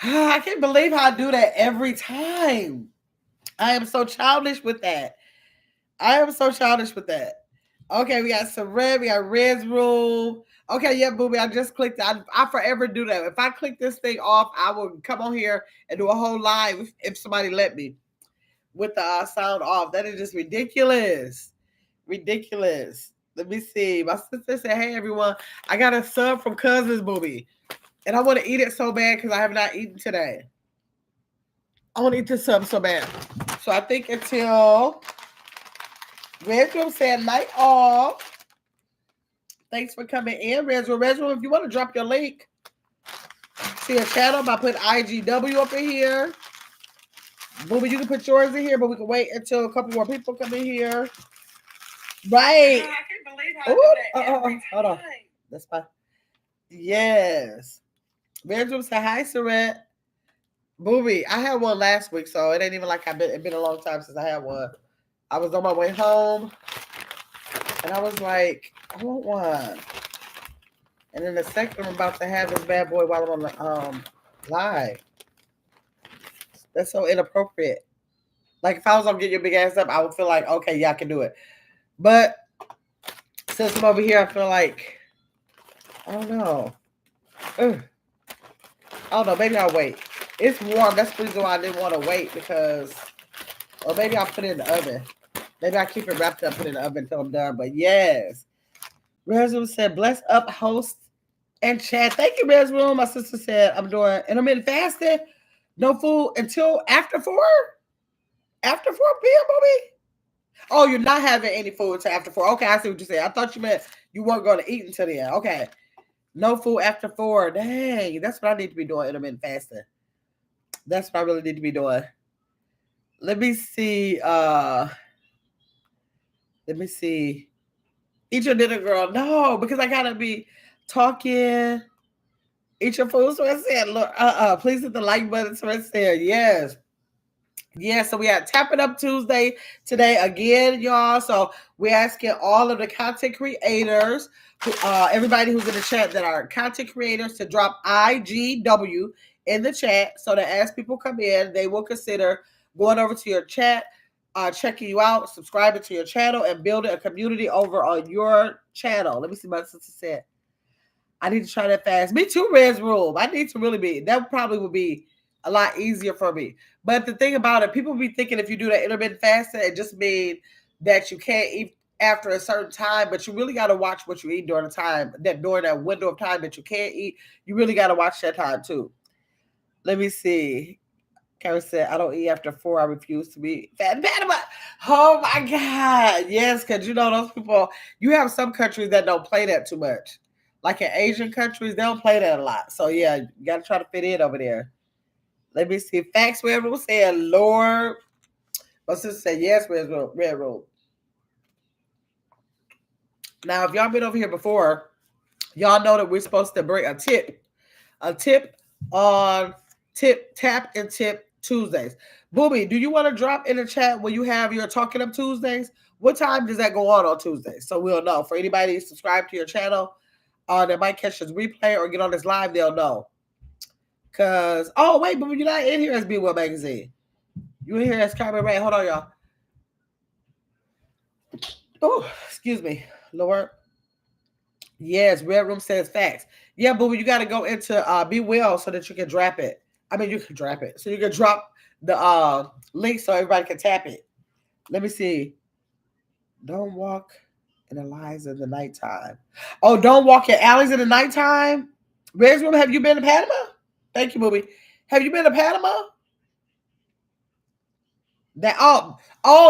I can't believe how I do that every time. I am so childish with that. I am so childish with that. Okay, we got some red. We got Red's rule. Okay, yeah, booby. I just clicked. I forever do that. If I click this thing off, I will come on here and do a whole live if somebody let me with the sound off. That is just ridiculous. Ridiculous. Let me see. My sister said, "Hey everyone, I got a sub from Cousins Booby, and I want to eat it so bad because I have not eaten today. I want to eat this sub so bad. So I think until Redrum said night off. Thanks for coming in, Redrum. Redrum, if you want to drop your link to your channel by putting IGW up in here. Booby, you can put yours in here, but we can wait until a couple more people come in here. Right. I can't believe how I do that every time. Hold on. That's fine. Yes. Redrum said hi, Saret. Booby, I had one last week, so it ain't even like it's been a long time since I had one. I was on my way home, and I was like, I want one. And in a second, I'm about to have this bad boy while I'm on the live. That's so inappropriate. Like, if I was gonna get your big ass up, I would feel like, okay, yeah, I can do it. But since I'm over here, I feel like, I don't know. Ugh. I don't know. Maybe I'll wait. It's warm. That's the reason why I didn't want to wait because, or maybe I'll put it in the oven. Maybe I keep it wrapped up, put it in the oven until I'm done. But yes. Resum said, bless up, host and chat. Thank you, Resum. My sister said, I'm doing intermittent fasting. No food until after 4? After 4 p.m., baby? Oh, you're not having any food until after 4. Okay, I see what you said. I thought you meant you weren't going to eat until the end. Okay. No food after 4. Dang, that's what I need to be doing, intermittent fasting. That's what I really need to be doing. Let me see. Eat your dinner, girl. No, because I gotta be talking. Eat your food. So I said, look, please hit the like button. So I said, yes. Yeah, so we had Tap It Up Tuesday today again, y'all. So we're asking all of the content creators, everybody who's in the chat that are content creators, to drop IGW in the chat so that as people come in, they will consider going over to your chat, checking you out, subscribing to your channel, and building a community over on your channel. Let me see what my sister said. I need to try that fast. Me too, Red's Room. I need to really be. That probably would be a lot easier for me. But the thing about it, people be thinking if you do that intermittent fasting, it just means that you can't eat after a certain time, but you really got to watch what you eat during the time, that during that window of time that you can't eat. You really got to watch that time too. Let me see. Karen said, I don't eat after 4. I refuse to be fat and bad about. Oh my God. Yes, because you know, those people, you have some countries that don't play that too much. Like in Asian countries, they don't play that a lot. So yeah, you got to try to fit in over there. Let me see. Facts where everyone said, Lord. My sister said, yes, Red Road. Now, if y'all been over here before, y'all know that we're supposed to bring a tip on Tap and Tip Tuesdays. Booby, do you want to drop in the chat when you have your Talking Up Tuesdays? What time does that go on Tuesdays? So we'll know. For anybody subscribed to your channel, that might catch this replay or get on this live, they'll know. Because, oh, wait, but you're not in here as Be Well Magazine. You in here as Carmen Ray. Hold on, y'all. Oh, excuse me, Lord. Yes, Red Room says facts. Yeah, but you got to go into Be Well so that you can drop it. I mean, you can drop it. So you can drop the link so everybody can tap it. Let me see. Don't walk in the lines in the nighttime. Oh, don't walk in alleys in the nighttime? Red's Room, have you been to Panama? Thank you, Booby. Have you been to Panama?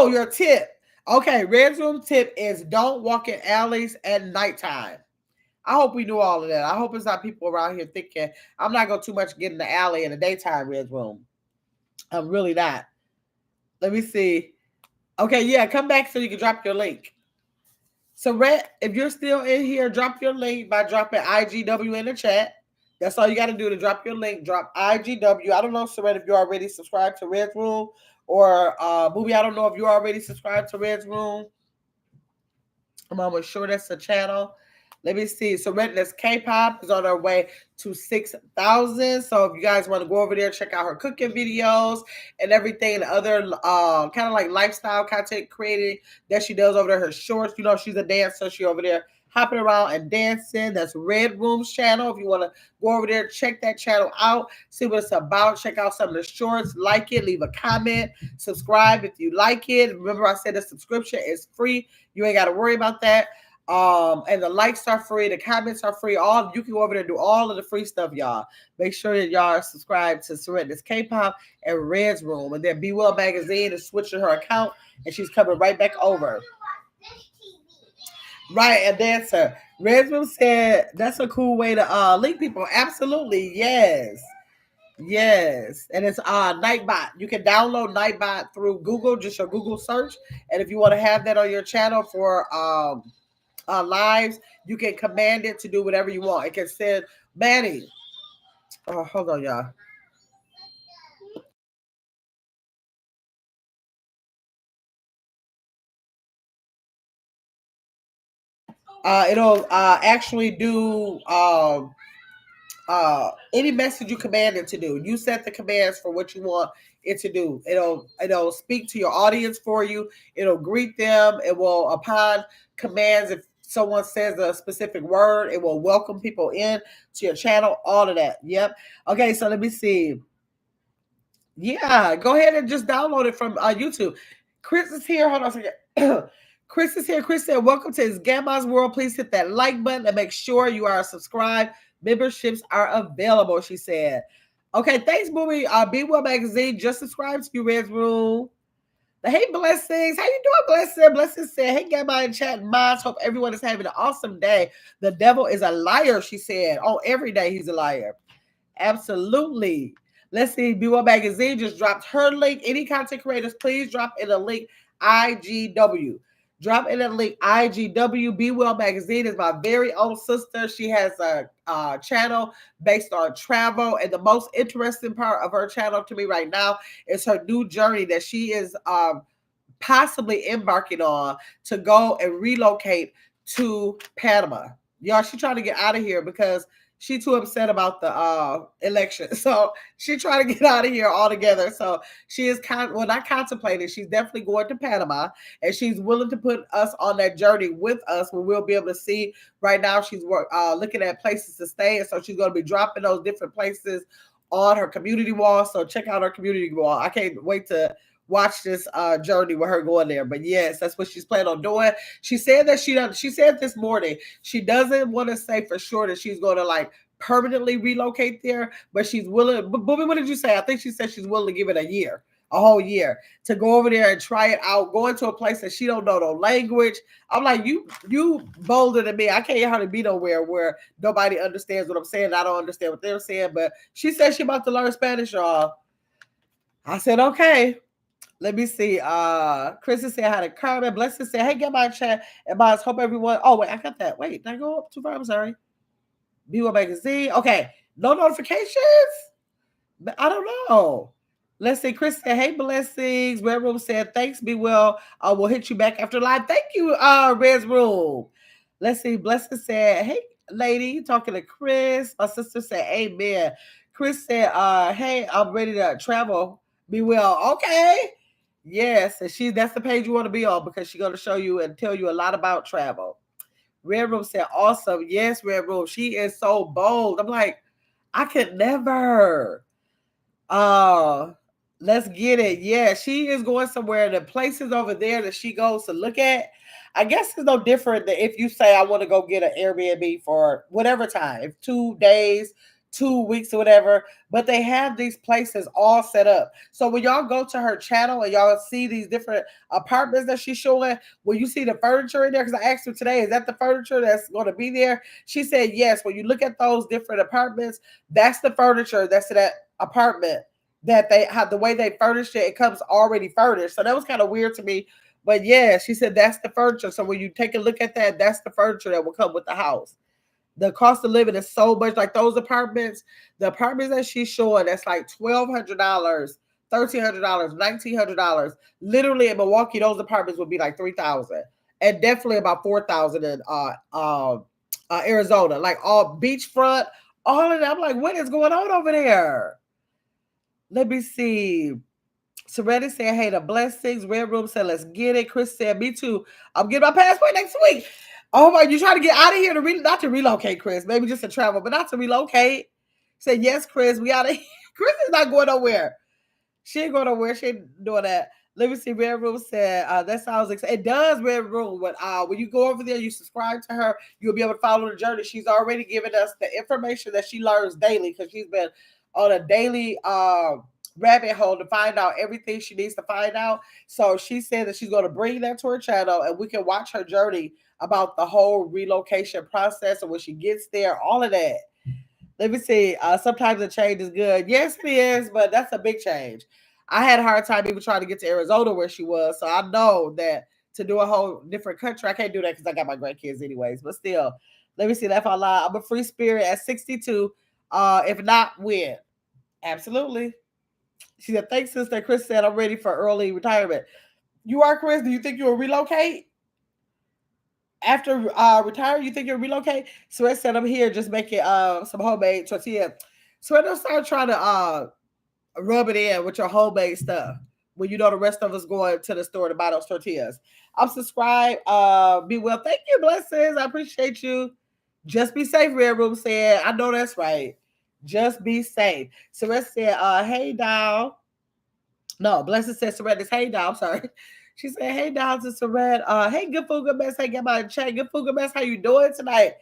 Your tip. Okay, Red's Room tip is don't walk in alleys at nighttime. I hope we knew all of that. I hope it's not people around here thinking I'm not going to too much get in the alley in the daytime, Red's Room. I'm really not. Let me see. Okay, yeah, come back so you can drop your link. So, Red, if you're still in here, drop your link by dropping IGW in the chat. That's all you got to do to drop your link. Drop IGW. I don't know, Saret, if you're already subscribed to Red's Room or Booby, I don't know if you're already subscribed to Red's Room. I'm almost sure that's a channel. Let me see. So Redness K-pop is on our way to 6,000. So if you guys want to go over there, check out her cooking videos and everything, and other kind of like lifestyle content creating that she does over there. Her shorts, you know, she's a dancer. She over there hopping around and dancing. That's Red Room's channel. If you want to go over there, check that channel out, see what it's about. Check out some of the shorts, like it, leave a comment, subscribe if you like it. Remember, I said the subscription is free. You ain't got to worry about that. And the likes are free, the comments are free. All you can go over there and do all of the free stuff, y'all. Make sure that y'all are subscribed to Serenita's K-pop and Red's Room. And then Be Well Magazine is switching her account, and she's coming right back over. Right, a dancer. Red's Room said that's a cool way to link people. Absolutely, yes. Yes, and it's Nightbot. You can download Nightbot through Google, just your Google search. And if you want to have that on your channel for lives, you can command it to do whatever you want. It can send Manny. Oh, hold on, y'all. It'll actually do any message you command it to do. You set the commands for what you want it to do. It'll speak to your audience for you. It'll greet them. It will, upon commands, if someone says a specific word, it will welcome people in to your channel. All of that. Yep. Okay, so let me see. Yeah, go ahead and just download it from YouTube. Chris is here. Hold on a second. Chris is here. Chris said, welcome to his Gamma's World. Please hit that like button and make sure you are subscribed. Memberships are available, she said. Okay, thanks, Movie. Be Well Magazine. Just subscribe to you, Red's Room. Hey, Blessings. How you doing, Blessing? Blessing said, hey, Gamma in chat mods. Hope everyone is having an awesome day. The devil is a liar, she said. Oh, every day he's a liar. Absolutely. Let's see. Be Well Magazine just dropped her link. Any content creators, please drop in a link IGW. Drop in a link IGW. Be Well Magazine is my very own sister. She has a channel based on travel. And the most interesting part of her channel to me right now is her new journey that she is possibly embarking on to go and relocate to Panama. Y'all, she trying to get out of here because she too upset about the election. So she trying to get out of here altogether. So she is not contemplating. She's definitely going to Panama, and she's willing to put us on that journey with us where we'll be able to see. Right now, she's looking at places to stay. And so she's going to be dropping those different places on her community wall. So check out her community wall. I can't wait to watch this journey with her going there. But yes, that's what she's planning on doing. She said that she said this morning she doesn't want to say for sure that she's going to like permanently relocate there, but she's willing. But what did you say? I think she said she's willing to give it a whole year to go over there and try it out, go into a place that she don't know no language. I'm like, you bolder than me. I can't hardly be nowhere where nobody understands what I'm saying. I don't understand what they're saying. But she said she about to learn Spanish, y'all. I said, okay. Let me see. Chris said hi to Carmen. Blessing said, hey, get my chat. And boss, hope everyone. Oh, wait, I got that. Wait, did I go up too far? I'm sorry. Be Well Magazine. Okay. No notifications? I don't know. Let's see. Chris said, hey, blessings. Red Room said, thanks, Be Well. We'll hit you back after live. Thank you, Red's Room. Let's see. Blessing said, hey, lady, talking to Chris. My sister said, amen. Chris said, hey, I'm ready to travel. Be well. Okay. Yes, and that's the page you want to be on because she's going to show you and tell you a lot about travel. Red Room said, awesome. Yes, Red Room. She is so bold. I'm like, I could never. Let's get it. Yeah, she is going somewhere. The places over there that she goes to look at, I guess it's no different than if you say I want to go get an Airbnb for whatever time, 2 days, 2 weeks or whatever, but they have these places all set up. So when y'all go to her channel and y'all see these different apartments that she's showing, will you see the furniture in there? Because I asked her today, is that the furniture that's going to be there? She said, yes. When you look at those different apartments, that's the furniture that's in that apartment that they have. The way they furnished it, it comes already furnished. So that was kind of weird to me. But yeah, she said that's the furniture. So when you take a look at that, that's the furniture that will come with the house. The cost of living is so much. Like those apartments, the apartments that she's showing, that's like $1,200, $1,300, $1,900. Literally in Milwaukee, those apartments would be like $3,000, and definitely about $4,000 in Arizona, like all beachfront, all of that. I'm like, what is going on over there? Let me see. Serenity said, hey, the blessings. Red Room said, let's get it. Chris said, me too. I'm getting my passport next week. Oh my, you trying to get out of here not to relocate, Chris. Maybe just to travel, but not to relocate. Said, yes, Chris, we out of here. Chris is not going nowhere. She ain't going nowhere. She ain't doing that. Let me see. Red Room said, that sounds exciting. It does, Red Room. When you go over there, you subscribe to her, you'll be able to follow the journey. She's already given us the information that she learns daily because she's been on a daily rabbit hole to find out everything she needs to find out. So she said that she's going to bring that to her channel and we can watch her journey about the whole relocation process and when she gets there, all of that. Let me see. Sometimes the change is good. Yes, it is, but that's a big change. I had a hard time even trying to get to Arizona where she was. So I know that to do a whole different country, I can't do that because I got my grandkids anyways. But still, let me see. That's all lie. I'm a free spirit at 62. If not, when? Absolutely. She said, thanks, sister. Chris said, I'm ready for early retirement. You are, Chris? Do you think you'll relocate? After retire, you think you'll relocate? So I said, I'm here just making some homemade tortilla. So I don't start trying to rub it in with your homemade stuff when you know the rest of us going to the store to buy those tortillas. I'm subscribed. Be well. Thank you, blessings. I appreciate you. Just be safe, Red Room said. I know that's right. Just be safe. So I said, hey, doll. No, Blessed said Surrender. Hey, doll. I'm sorry. She said, hey, doll to Surrender. Hey, good food, good mess. Hey, get my chat. Good food, good mess. How you doing tonight?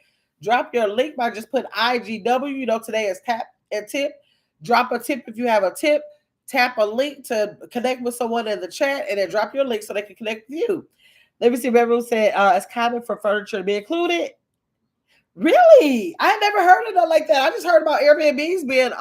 Drop your link by just put IGW. You know, today is tap and tip. Drop a tip if you have a tip. Tap a link to connect with someone in the chat and then drop your link so they can connect with you. Let me see. Red said it's common for furniture to be included. Really? I had never heard of it like that. I just heard about Airbnbs being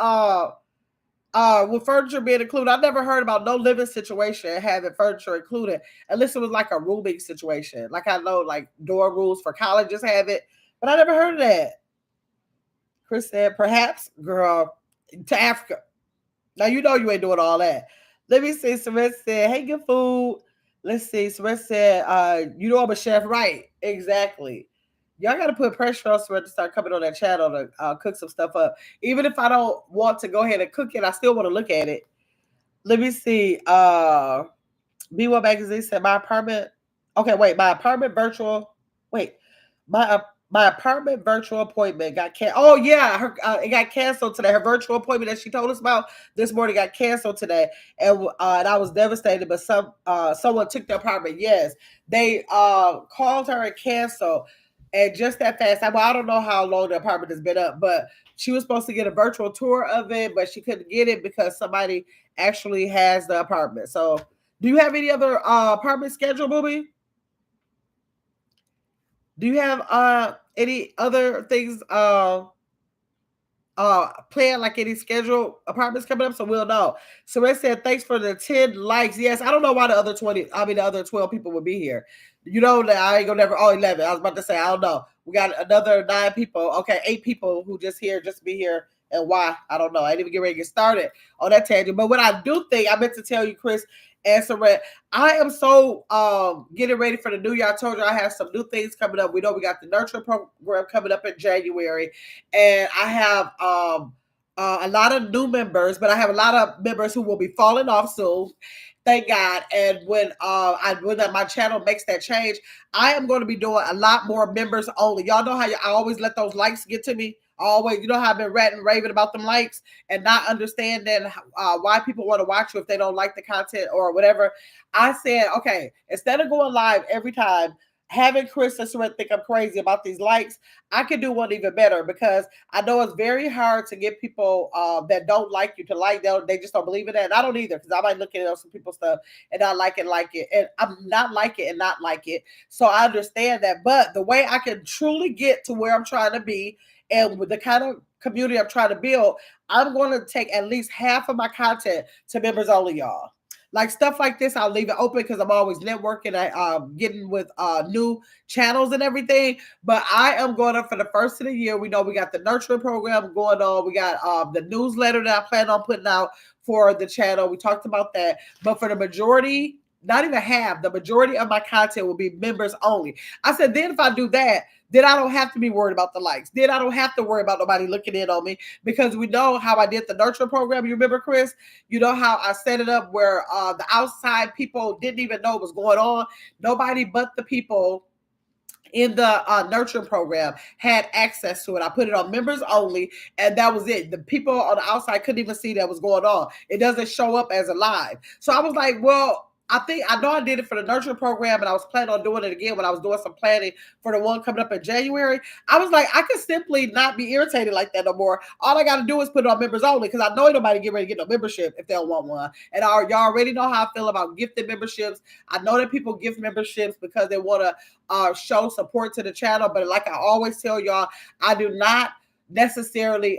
with furniture being included. I never heard about no living situation having furniture included, unless it was like a rooming situation. Like I know, like dorm rules for colleges have it, but I never heard of that. Chris said, perhaps, girl, to Africa. Now you know you ain't doing all that. Let me see. Samantha said, hey, good food. Let's see. Samantha said, you know I'm a chef, right? Exactly. Y'all got to put pressure on Samantha to start coming on that channel to cook some stuff up. Even if I don't want to go ahead and cook it, I still want to look at it. Let me see. B1 Magazine said my apartment. Okay, wait. My apartment virtual. Wait. My apartment virtual appointment got canceled. Oh yeah, it got canceled today. Her virtual appointment that she told us about this morning got canceled today, and I was devastated. But someone took the apartment. Yes, they called her and canceled, and just that fast. I don't know how long the apartment has been up, but she was supposed to get a virtual tour of it, but she couldn't get it because somebody actually has the apartment. So, do you have any other apartment schedule, Booby? Do you have any other things planned, like any scheduled apartments coming up? So we'll know. So it said thanks for the 10 likes. Yes, I don't know why the other 12 people would be here. You know that I ain't gonna never 11. I was about to say, I don't know. We got another 9 people. Okay, 8 people who just to be here. And why? I don't know. I didn't even get ready to get started on that tangent. But what I do think, I meant to tell you, Chris and Saret, I am so getting ready for the new year. I told you I have some new things coming up. We know we got the nurture program coming up in January. And I have a lot of new members, but I have a lot of members who will be falling off soon. Thank God. And when my channel makes that change, I am going to be doing a lot more members only. Y'all know how I always let those likes get to me. Always, you know how I've been ranting, raving about them likes and not understanding why people want to watch you if they don't like the content or whatever. I said, okay, instead of going live every time, having Chris and Surrett think I'm crazy about these likes, I could do one even better because I know it's very hard to get people that don't like you to like them. They just don't believe in that. And I don't either because I might look at some people's stuff and not like it. And I'm not like it and not like it. So I understand that. But the way I can truly get to where I'm trying to be and with the kind of community I'm trying to build, I'm going to take at least half of my content to members only, y'all. Like stuff like this, I'll leave it open because I'm always networking, getting with new channels and everything. But I am going up for the first of the year. We know we got the nurturing program going on. We got the newsletter that I plan on putting out for the channel. We talked about that. But for the majority not even half, the majority of my content will be members only. I said, then if I do that, then I don't have to be worried about the likes. Then I don't have to worry about nobody looking in on me, because we know how I did the nurture program. You remember, Chris? You know how I set it up where the outside people didn't even know what was going on. Nobody but the people in the nurturing program had access to it. I put it on members only, and that was it. The people on the outside couldn't even see that was going on. It doesn't show up as a live. So I was like, well, I know I did it for the nurturing program, and I was planning on doing it again when I was doing some planning for the one coming up in January. I was like, I could simply not be irritated like that no more. All I got to do is put it on members only, because I know ain't nobody get ready to get no membership if they don't want one. And y'all already know how I feel about gifted memberships. I know that people gift memberships because they want to show support to the channel, but like I always tell y'all, I do not necessarily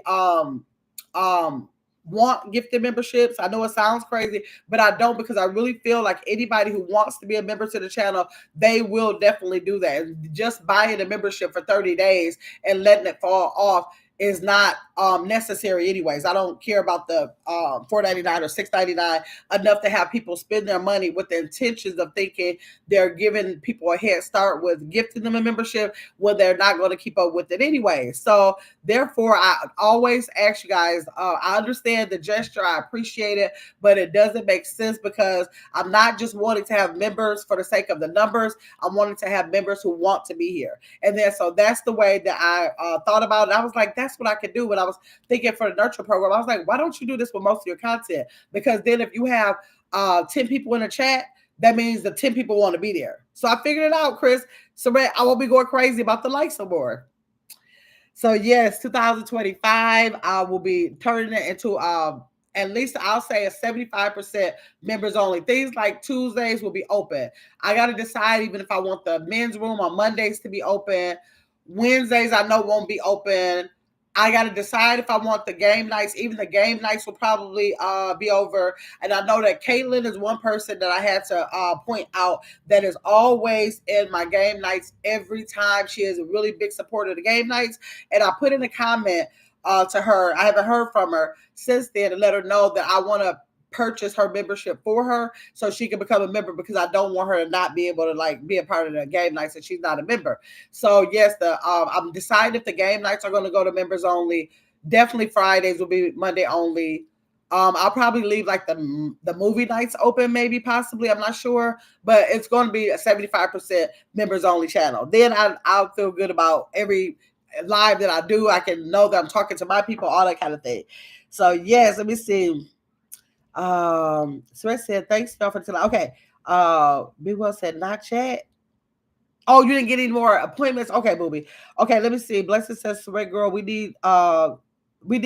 want gifted memberships. I know it sounds crazy, but I don't, because I really feel like anybody who wants to be a member to the channel, they will definitely do that. And just buying a membership for 30 days and letting it fall off is not necessary anyways. I don't care about the $4.99 or $6.99 enough to have people spend their money with the intentions of thinking they're giving people a head start with gifting them a membership when they're not going to keep up with it anyway. So therefore, I always ask you guys, I understand the gesture, I appreciate it, but it doesn't make sense, because I'm not just wanting to have members for the sake of the numbers. I'm wanting to have members who want to be here. And then so that's the way that I thought about it. I was like, that's what I could do when I was thinking for the nurture program. I was like, why don't you do this with most of your content? Because then if you have 10 people in the chat, that means the 10 people want to be there. So I figured it out, Chris. So I won't be going crazy about the likes no more. So yes, 2025, I will be turning it into at least I'll say a 75% members only. Things like Tuesdays will be open. I got to decide even if I want the men's room on Mondays to be open. Wednesdays I know won't be open. I got to decide if I want the game nights. Even the game nights will probably be over. And I know that Caitlin is one person that I had to point out that is always in my game nights every time. She is a really big supporter of the game nights. And I put in a comment to her. I haven't heard from her since then to let her know that I want to purchase her membership for her so she can become a member, because I don't want her to not be able to like be a part of the game nights and she's not a member. So yes, I'm deciding if the game nights are going to go to members only. Definitely Fridays will be Monday only. I'll probably leave like the movie nights open, maybe, possibly. I'm not sure, but it's going to be a 75% members only channel. Then I'll feel good about every live that I do. I can know that I'm talking to my people, all that kind of thing. So yes, let me see. So I said, thanks, y'all, for tonight. Okay. Big Well said, not yet. Oh, you didn't get any more appointments? Okay, booby. Okay, let me see. Blessed says, Sweat Girl, we need what? We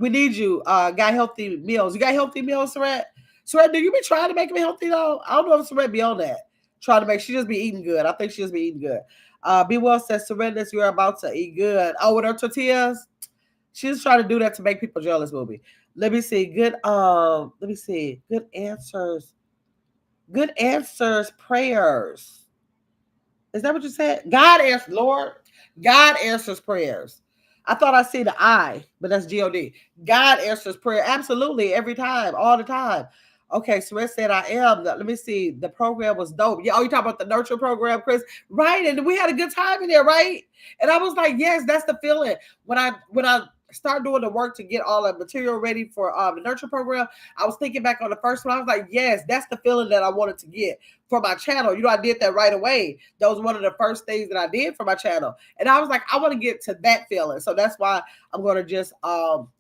need you. Got healthy meals. You got healthy meals, Surratt? Surratt, do you be trying to make them healthy though? I don't know if Surratt be on that. Trying to make, she just be eating good. I think she just be eating good. Be Well says, Surrender, you're about to eat good. Oh, with her tortillas? She's trying to do that to make people jealous, booby. Let me see. Good. Let me see. Good answers. Good answers. Prayers. Is that what you said? God answers, Lord. God answers prayers. I thought I see the I, but that's God. God answers prayer. Absolutely. Every time. All the time. Okay, so it said I am. Let me see. The program was dope. Yeah, oh, you talking about the nurture program, Chris? Right. And we had a good time in there, right? And I was like, yes, that's the feeling. When I start doing the work to get all the material ready for the nurture program, I was thinking back on the first one. I was like, yes, that's the feeling that I wanted to get for my channel. You know, I did that right away. That was one of the first things that I did for my channel. And I was like, I want to get to that feeling. So that's why I'm going to just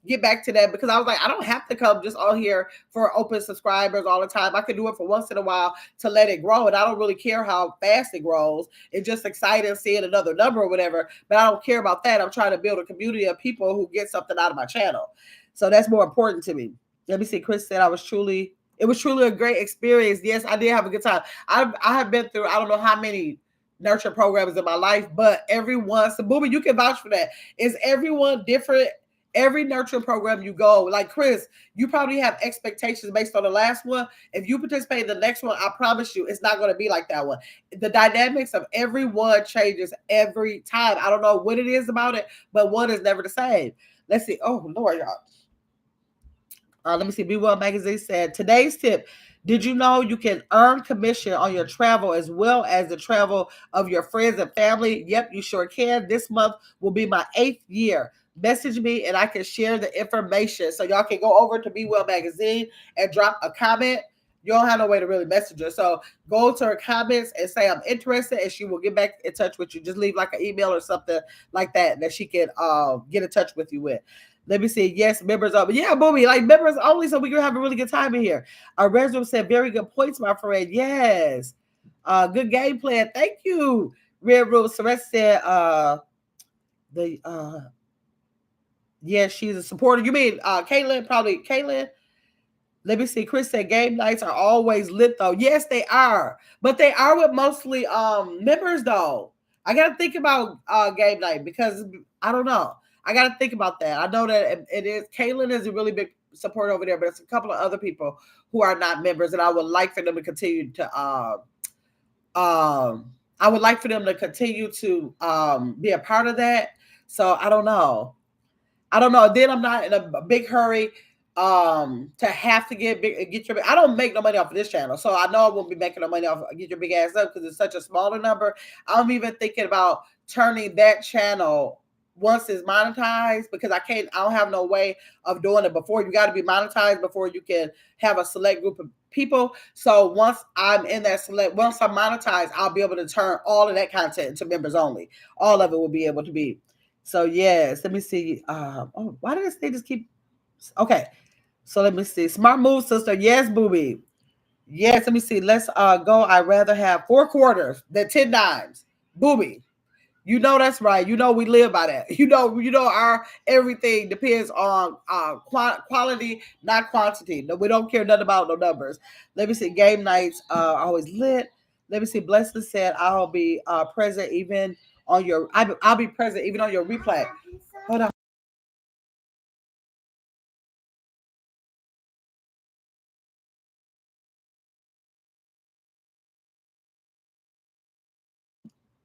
get back to that, because I was like, I don't have to come just on here for open subscribers all the time. I could do it for once in a while to let it grow. And I don't really care how fast it grows. It's just exciting seeing another number or whatever. But I don't care about that. I'm trying to build a community of people who get something out of my channel. So that's more important to me. Let me see. Chris said it was truly a great experience. Yes, I did have a good time. I have been through, I don't know how many nurture programs in my life, but everyone, so Booby, you can vouch for that. Is everyone different? Every nurturing program you go, like Chris, you probably have expectations based on the last one. If you participate in the next one, I promise you, it's not going to be like that one. The dynamics of every one changes every time. I don't know what it is about it, but one is never the same. Let's see. Oh, Lord, y'all. Let me see. Be Well Magazine said today's tip. Did you know you can earn commission on your travel as well as the travel of your friends and family? Yep, you sure can. This month will be my 8th year. Message me and I can share the information. So y'all can go over to Be Well Magazine and drop a comment. You don't have no way to really message her. So go to her comments and say I'm interested and she will get back in touch with you. Just leave like an email or something like that she can get in touch with you with. Let me see. Yes, members only. Yeah, Boomy, like members only, so we can have a really good time in here. Our resident said, very good points, my friend. Yes. Good game plan. Thank you. Red Rose Celeste said, the yes, she's a supporter. You mean Caitlin? Probably Caitlin. Let me see. Chris said game nights are always lit though. Yes, they are. But they are with mostly members though. I gotta think about game night because I don't know. I gotta think about that. I know that it is Kaylin is a really big supporter over there, but it's a couple of other people who are not members, and I would like for them to continue to I would like for them to continue to be a part of that. So I don't know. I don't know. Then I'm not in a big hurry to have to get your. I don't make no money off of this channel, so I know I won't be making no money off of Get Your Big Ass Up because it's such a smaller number. I'm even thinking about turning that channel once it's monetized because I don't have no way of doing it before. You got to be monetized before you can have a select group of people. So once I'm monetized, I'll be able to turn all of that content into members only. All of it will be able to be. So yes, let me see. Why did they just keep? Okay, so let me see. Smart move, sister. Yes, booby. Yes, let me see. Let's go. I'd rather have 4 quarters than 10 dimes. Booby. You know that's right. You know we live by that. You know our everything depends on quality, not quantity. No, we don't care nothing about no numbers. Let me see. Game nights always lit. Let me see. Blessing said I'll be present even on your. I'll be present even on your replay. Hold on.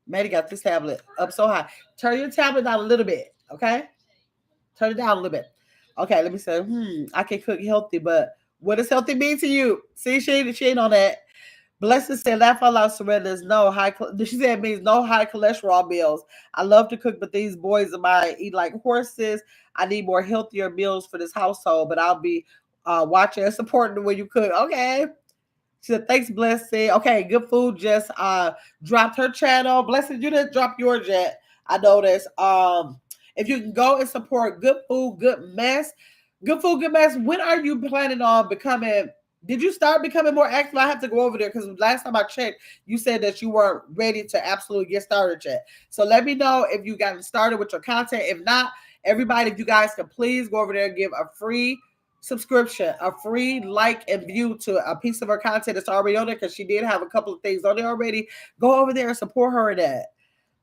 Maddie got this tablet up so high. Turn your tablet down a little bit, okay? Turn it down a little bit. Okay, let me say, I can cook healthy, but what does healthy mean to you? See, she ain't on that. Blessed said, laugh out loud, surrenders. No high. She said it means no high cholesterol meals. I love to cook, but these boys of mine eat like horses. I need more healthier meals for this household, but I'll be watching and supporting the way you cook. Okay. She said, thanks, Blessed. Okay, good food just dropped her channel. Blessed, you didn't drop yours yet. I noticed. If you can go and support Good Food, Good Mess. Good Food, Good Mess, when are you planning on becoming? Did you start becoming more active? I have to go over there because last time I checked, you said that you weren't ready to absolutely get started yet. So let me know if you gotten started with your content. If not, everybody, if you guys can please go over there and give a free subscription, a free like and view to a piece of her content that's already on there because she did have a couple of things on there already. Go over there and support her in that.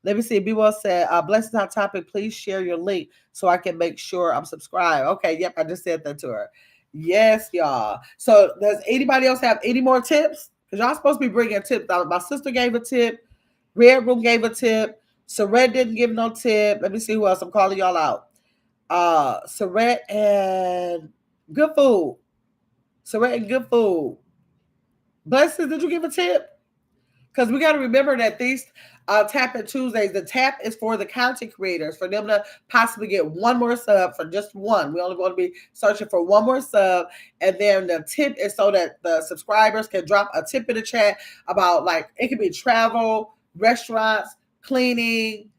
Let me see. Be Well said, blessed hot topic. Please share your link so I can make sure I'm subscribed. Okay, yep, I just said that to her. Yes, y'all. So does anybody else have any more tips? Because y'all supposed to be bringing tips. My sister gave a tip. Red Room gave a tip. Saret didn't give no tip. Let me see who else. I'm calling y'all out. Saret and Good Food. Saret and Good Food. Blessed, did you give a tip? Because we got to remember that these Tap and Tuesdays, the tap is for the content creators, for them to possibly get one more sub for just one. We only want to be searching for one more sub. And then the tip is so that the subscribers can drop a tip in the chat about, like, it could be travel, restaurants, cleaning,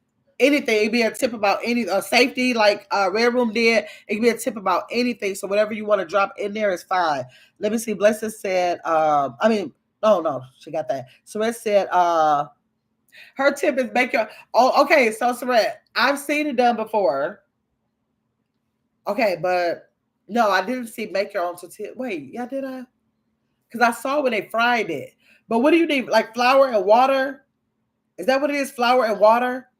anything. It could be a tip about any safety, like Red Room did. It could be a tip about anything. So whatever you want to drop in there is fine. Let me see. Blessed said, oh no, she got that. Saret said, her tip is make your. Oh, okay. So Saret, I've seen it done before. Okay, but no, I didn't see make your own tip. Wait, yeah, did I? Because I saw when they fried it. But what do you need? Like flour and water? Is that what it is? Flour and water,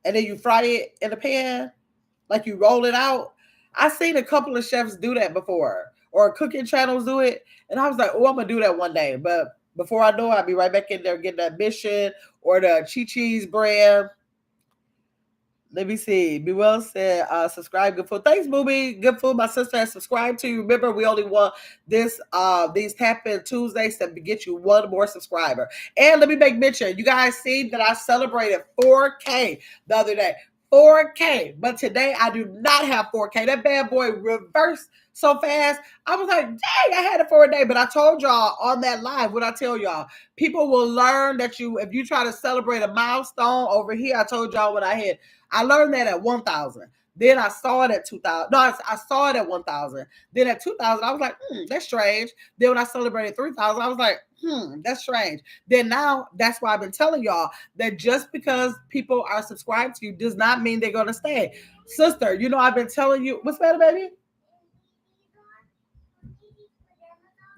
and then you fry it in a pan, like you roll it out. I've seen a couple of chefs do that before, or cooking channels do it, and I was like, oh, I'm gonna do that one day. But before I know it, I'll be right back in there getting that mission or the Chi Chi's brand. Let me see. Be well said. Subscribe. Good food. Thanks, Booby. Good food. My sister has subscribed to you. Remember, we only want this these Tap In Tuesdays to get you one more subscriber. And let me make mention. You guys see that I celebrated 4K the other day. 4K. But today I do not have 4K. That bad boy reversed so fast. I was like, dang, I had it for a day. But I told y'all on that live, what I tell y'all, people will learn that if you try to celebrate a milestone over here, I told y'all what I had. I learned that at 1,000. Then I saw it at 2,000. No, I saw it at 1,000. Then at 2,000, I was like, that's strange. Then when I celebrated 3,000, I was like, that's strange. Then now, that's why I've been telling y'all that just because people are subscribed to you does not mean they're going to stay. Sister, I've been telling you. What's better, baby?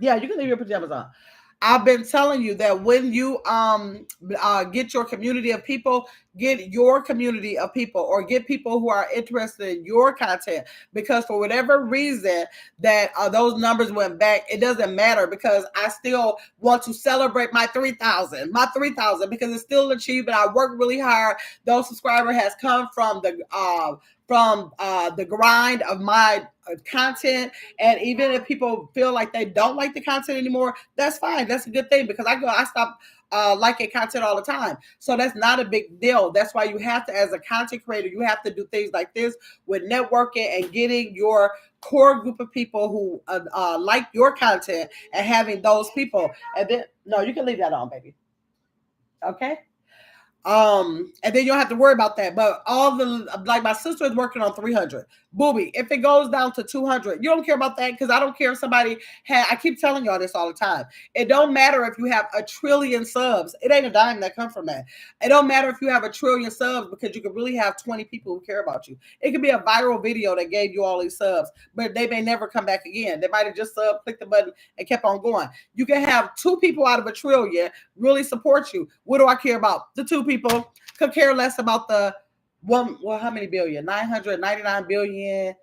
Yeah, you can leave your pajamas on. I've been telling you that when you get your community of people, or get people who are interested in your content, because for whatever reason that those numbers went back, it doesn't matter, because I still want to celebrate my 3,000 because it's still an achievement. I worked really hard. Those subscriber has come from the grind of my content. And even if people feel like they don't like the content anymore, that's fine. That's a good thing, because I stop liking content all the time. So that's not a big deal. That's why you have to, as a content creator, you have to do things like this with networking and getting your core group of people who like your content, and having those people. And then, no, you can leave that on, baby. Okay. And then you don't have to worry about that. But like my sister is working on 300. Booby, if it goes down to 200, you don't care about that, because I don't care if somebody I keep telling y'all this all the time. It don't matter if you have a trillion subs. It ain't a dime that come from that. It don't matter if you have a trillion subs, because you could really have 20 people who care about you. It could be a viral video that gave you all these subs, but they may never come back again. They might have just clicked the button and kept on going. You can have 2 people out of a trillion really support you. What do I care about? The 2 people. Could care less about the one. Well, how many billion? 999 billion,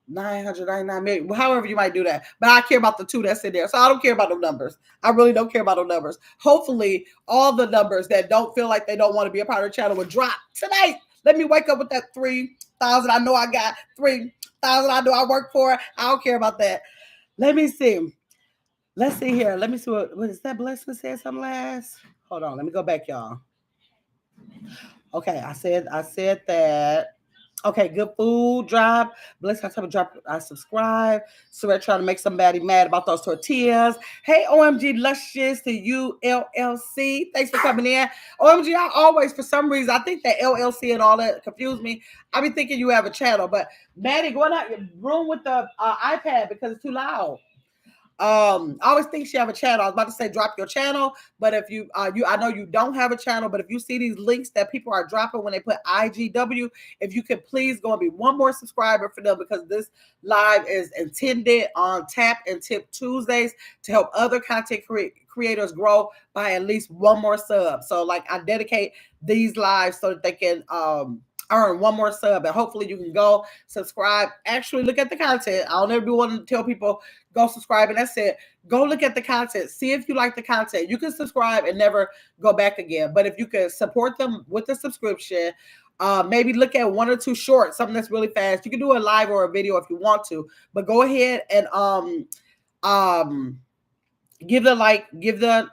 999 million. However you might do that. But I care about the 2 that's in there. So I don't care about the numbers. I really don't care about the numbers. Hopefully, all the numbers that don't feel like they don't want to be a part of the channel will drop tonight. Let me wake up with that 3,000. I know I got 3,000. I know I work for it. I don't care about that. Let me see. Let's see here. Let me see what is that. Blessing said something last. Hold on. Let me go back, y'all. Okay, I said that. Okay, good food drop. Bless I type drop. I subscribe. So we're trying to make somebody mad about those tortillas. Hey, OMG Luscious to you, LLC. Thanks for coming in. OMG, I always, for some reason, I think that LLC and all that confused me. I be thinking you have a channel, but Maddie, go out your room with the iPad because it's too loud. I always think she have a channel. I was about to say drop your channel, but if you I know you don't have a channel, but if you see these links that people are dropping when they put IGW, if you could please go and be one more subscriber for them, because this live is intended on Tap and Tip Tuesdays to help other content creators grow by at least one more sub. So like I dedicate these lives so that they can earn one more sub, and hopefully you can go subscribe. Actually, look at the content. I'll never be one to tell people go subscribe, and that's it. Go look at the content. See if you like the content. You can subscribe and never go back again. But if you can support them with a subscription, maybe look at 1 or 2 shorts, something that's really fast. You can do a live or a video if you want to, but go ahead and give the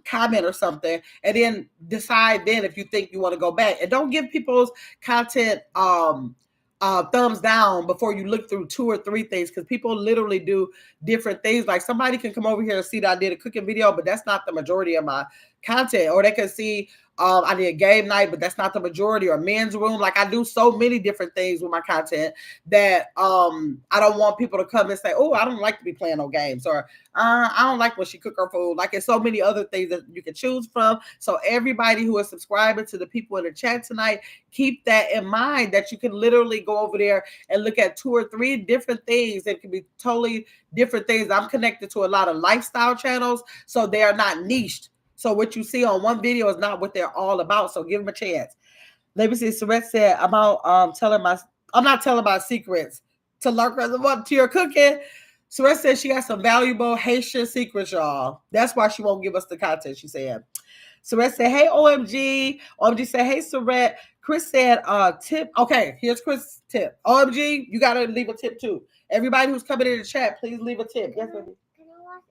comment or something, and then decide then if you think you want to go back. And don't give people's content thumbs down before you look through 2 or 3 things, because people literally do different things. Like somebody can come over here and see that I did a cooking video, but that's not the majority of my content. Or they can see I did a game night, but that's not the majority. Or men's room. Like I do so many different things with my content that I don't want people to come and say, oh, I don't like to be playing no games, or I don't like when she cook her food. Like it's so many other things that you can choose from. So everybody who is subscribing to the people in the chat tonight, keep that in mind, that you can literally go over there and look at 2 or 3 different things. It can be totally different things. I'm connected to a lot of lifestyle channels, so they are not niched. So what you see on one video is not what they're all about. So give them a chance. Let me see. Surette said, I'm not telling my secrets to lurkers to your cooking. Surette said she got some valuable Haitian secrets, y'all. That's why she won't give us the content, she said. Surrette said, hey, OMG. OMG said, hey, Surrette. Chris said, tip. Okay, here's Chris' tip. OMG, you got to leave a tip too. Everybody who's coming in the chat, please leave a tip. Yes, baby. Can I watch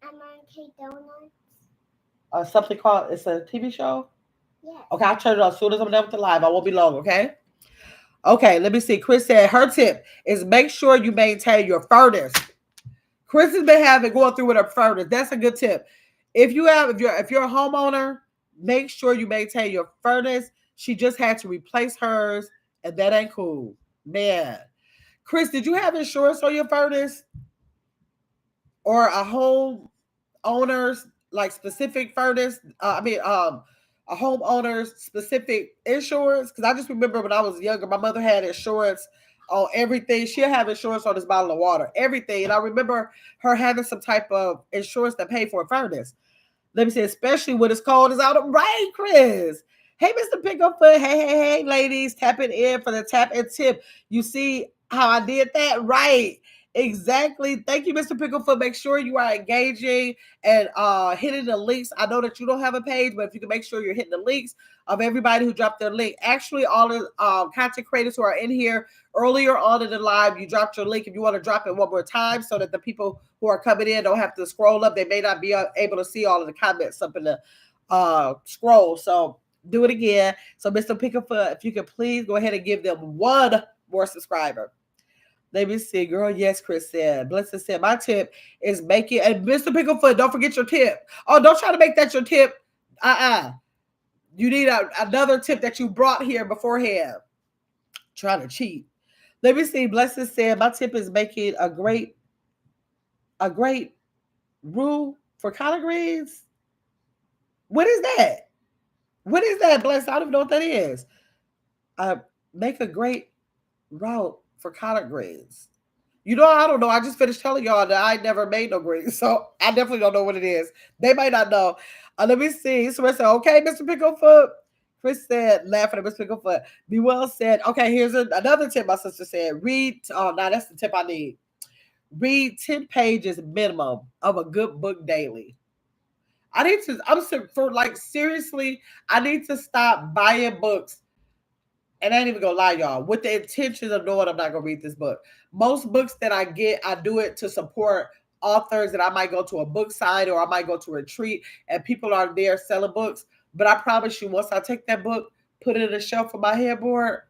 MNK Donuts? Something called, it's a TV show? Yes. Okay, I'll turn it on as soon as I'm done with the live. I won't be long, okay? Okay, let me see. Chris said her tip is make sure you maintain your furnace. Chris has been going through with her furnace. That's a good tip. If you're a homeowner, make sure you maintain your furnace. She just had to replace hers, and that ain't cool, man. Chris, did you have insurance on your furnace or a home owner's like specific furnace? A homeowner's specific insurance. Because I just remember when I was younger, my mother had insurance on everything. She'll have insurance on this bottle of water, everything. And I remember her having some type of insurance that paid for a furnace. Let me say, especially when it's cold as out. Right, Chris. Hey, Mr. Picklefoot. Hey, ladies, tapping in for the tap and tip. You see how I did that? Right. Exactly. Thank you, Mr. Picklefoot. Make sure you are engaging and hitting the links. I know that you don't have a page, but if you can make sure you're hitting the links of everybody who dropped their link. Actually, all the content creators who are in here earlier on in the live, you dropped your link. If you want to drop it one more time so that the people who are coming in don't have to scroll up. They may not be able to see all of the comments up in the scroll. So do it again. So Mr. Picklefoot, if you could please go ahead and give them one more subscriber. Let me see, girl. Yes, Chris said. Blessed said, my tip is making, and Mr. Picklefoot, don't forget your tip. Oh, don't try to make that your tip. You need another tip that you brought here beforehand. Trying to cheat. Let me see. Blessed said, my tip is making a great roux for collard greens. What is that? What is that, Blessed? I don't even know what that is. Make a great roux for collard greens. You know, I don't know. I just finished telling y'all that I never made no greens, so I definitely don't know what it is. They might not know. Let me see. So I said, okay, Mr. Picklefoot. Chris said, laughing at Mr. Picklefoot. Be well said. Okay, here's another tip my sister said. Read. Oh, now that's the tip I need. Read 10 pages minimum of a good book daily. I need to, seriously, I need to stop buying books. And I ain't even gonna lie, y'all, with the intention of knowing I'm not gonna read this book. Most books that I get, I do it to support authors that I might go to a book site or I might go to a retreat and people are there selling books. But I promise you, once I take that book, put it in a shelf on my headboard,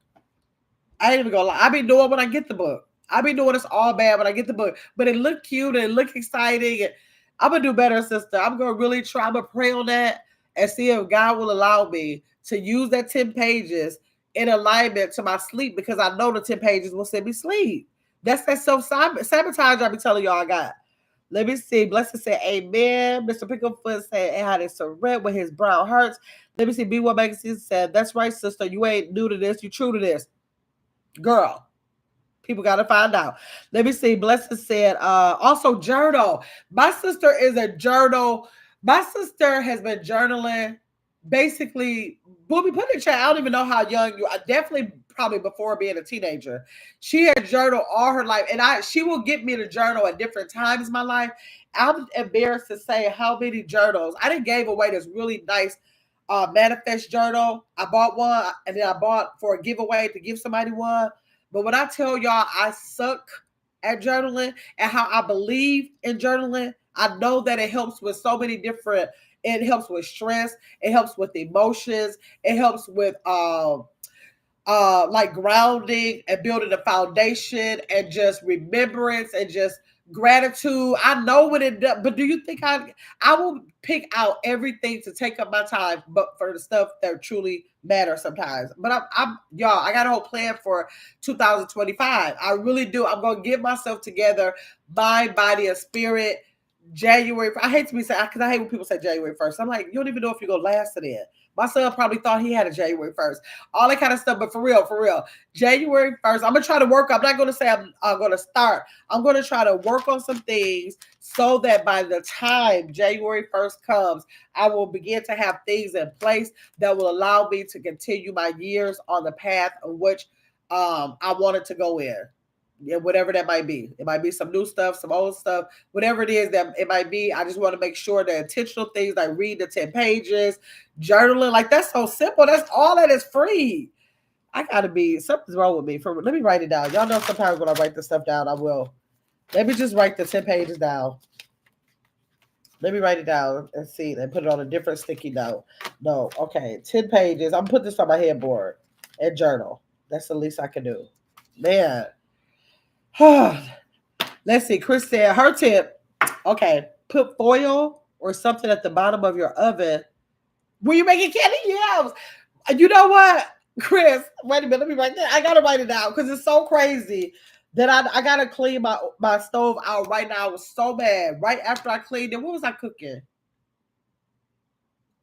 I ain't even gonna lie. I be doing when I get the book. I be doing this all bad when I get the book. But it look cute and it look exciting. And I'm gonna do better, sister. I'm gonna really try. I'm gonna pray on that and see if God will allow me to use that 10 pages in alignment to my sleep, because I know the 10 pages will send me sleep. That's that self-sabotage I be telling y'all I got. Let me see. Blessed say amen. Mr. Picklefoot said it had a surrender with his brown hearts. Let me see. B1 Magazine said, that's right, sister. You ain't new to this. You true to this. Girl, people got to find out. Let me see. Blessed said, also journal. My sister is a journal. My sister has been journaling basically. Booby, put in the chat. I don't even know how young you are. Definitely probably before being a teenager. She had journaled all her life. And she will get me to journal at different times in my life. I'm embarrassed to say how many journals. I done gave away this really nice manifest journal. I bought one and then I bought for a giveaway to give somebody one. But when I tell y'all I suck at journaling and how I believe in journaling, I know that it helps with so many different, it helps with stress, it helps with emotions, it helps with like grounding and building a foundation and just remembrance and just gratitude. I know what it does, but do you think I will pick out everything to take up my time, but for the stuff that truly matters sometimes. But I'm y'all, I got a whole plan for 2025. I really do. I'm gonna get myself together, mind, body, and spirit. January. I hate to be saying, because I hate when people say January 1st. I'm like, you don't even know if you're gonna last it in. My son probably thought he had a January 1st. All that kind of stuff. But for real, January 1st, I'm going to try to work. I'm not going to say I'm going to start. I'm going to try to work on some things so that by the time January 1st comes, I will begin to have things in place that will allow me to continue my years on the path of which I wanted to go in. Yeah, whatever that might be. It might be some new stuff, some old stuff, whatever it is that it might be. I just want to make sure the intentional things like read the 10 pages, journaling, like that's so simple. That's all that is free. I gotta be something's wrong with me. Let me write it down. Y'all know sometimes when I write this stuff down, I will. Let me just write the 10 pages down. Let me write it down and see and put it on a different sticky note. No, okay, 10 pages. I'm gonna put this on my headboard and journal. That's the least I can do. Man. Let's see. Chris said her tip. Okay, put foil or something at the bottom of your oven. Were you making candy yams? You know what, Chris? Wait a minute. Let me write that. I gotta write it down because it's so crazy that I gotta clean my stove out right now. I was so mad. Right after I cleaned it, what was I cooking?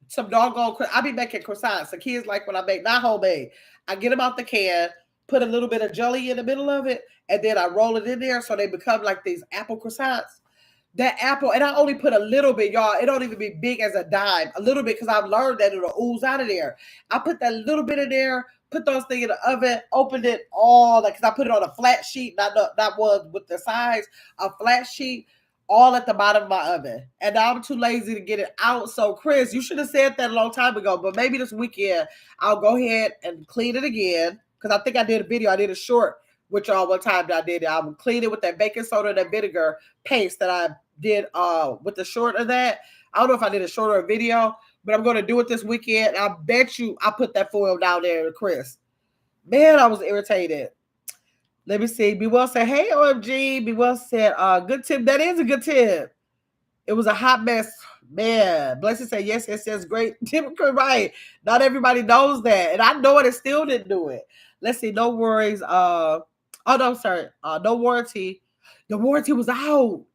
Some doggone. I be making croissants. The kids like when I make not homemade. I get them out the can, put a little bit of jelly in the middle of it, and then I roll it in there so they become like these apple croissants. That apple, and I only put a little bit, y'all. It don't even be big as a dime, a little bit, because I've learned that it'll ooze out of there. I put that little bit in there, put those things in the oven, opened it all, like, because I put it on a flat sheet, not one with the sides, a flat sheet, all at the bottom of my oven. And now I'm too lazy to get it out. So, Chris, you should have said that a long time ago, but maybe this weekend I'll go ahead and clean it again, because I think I did a video. I did a short with y'all one time that I did it. I would clean it with that baking soda and that vinegar paste that I did with the short of that. I don't know if I did a short or a video, but I'm going to do it this weekend. I bet you I put that foil down there, Chris. Man, I was irritated. Let me see. Be Well said, hey, OMG. Be Well said, good tip. That is a good tip. It was a hot mess. Man, Blessed said, yes, it says great. Typical, right. Not everybody knows that. And I know it and still didn't do it. Let's see. No worries. Oh, no, sorry. No warranty. The warranty was out.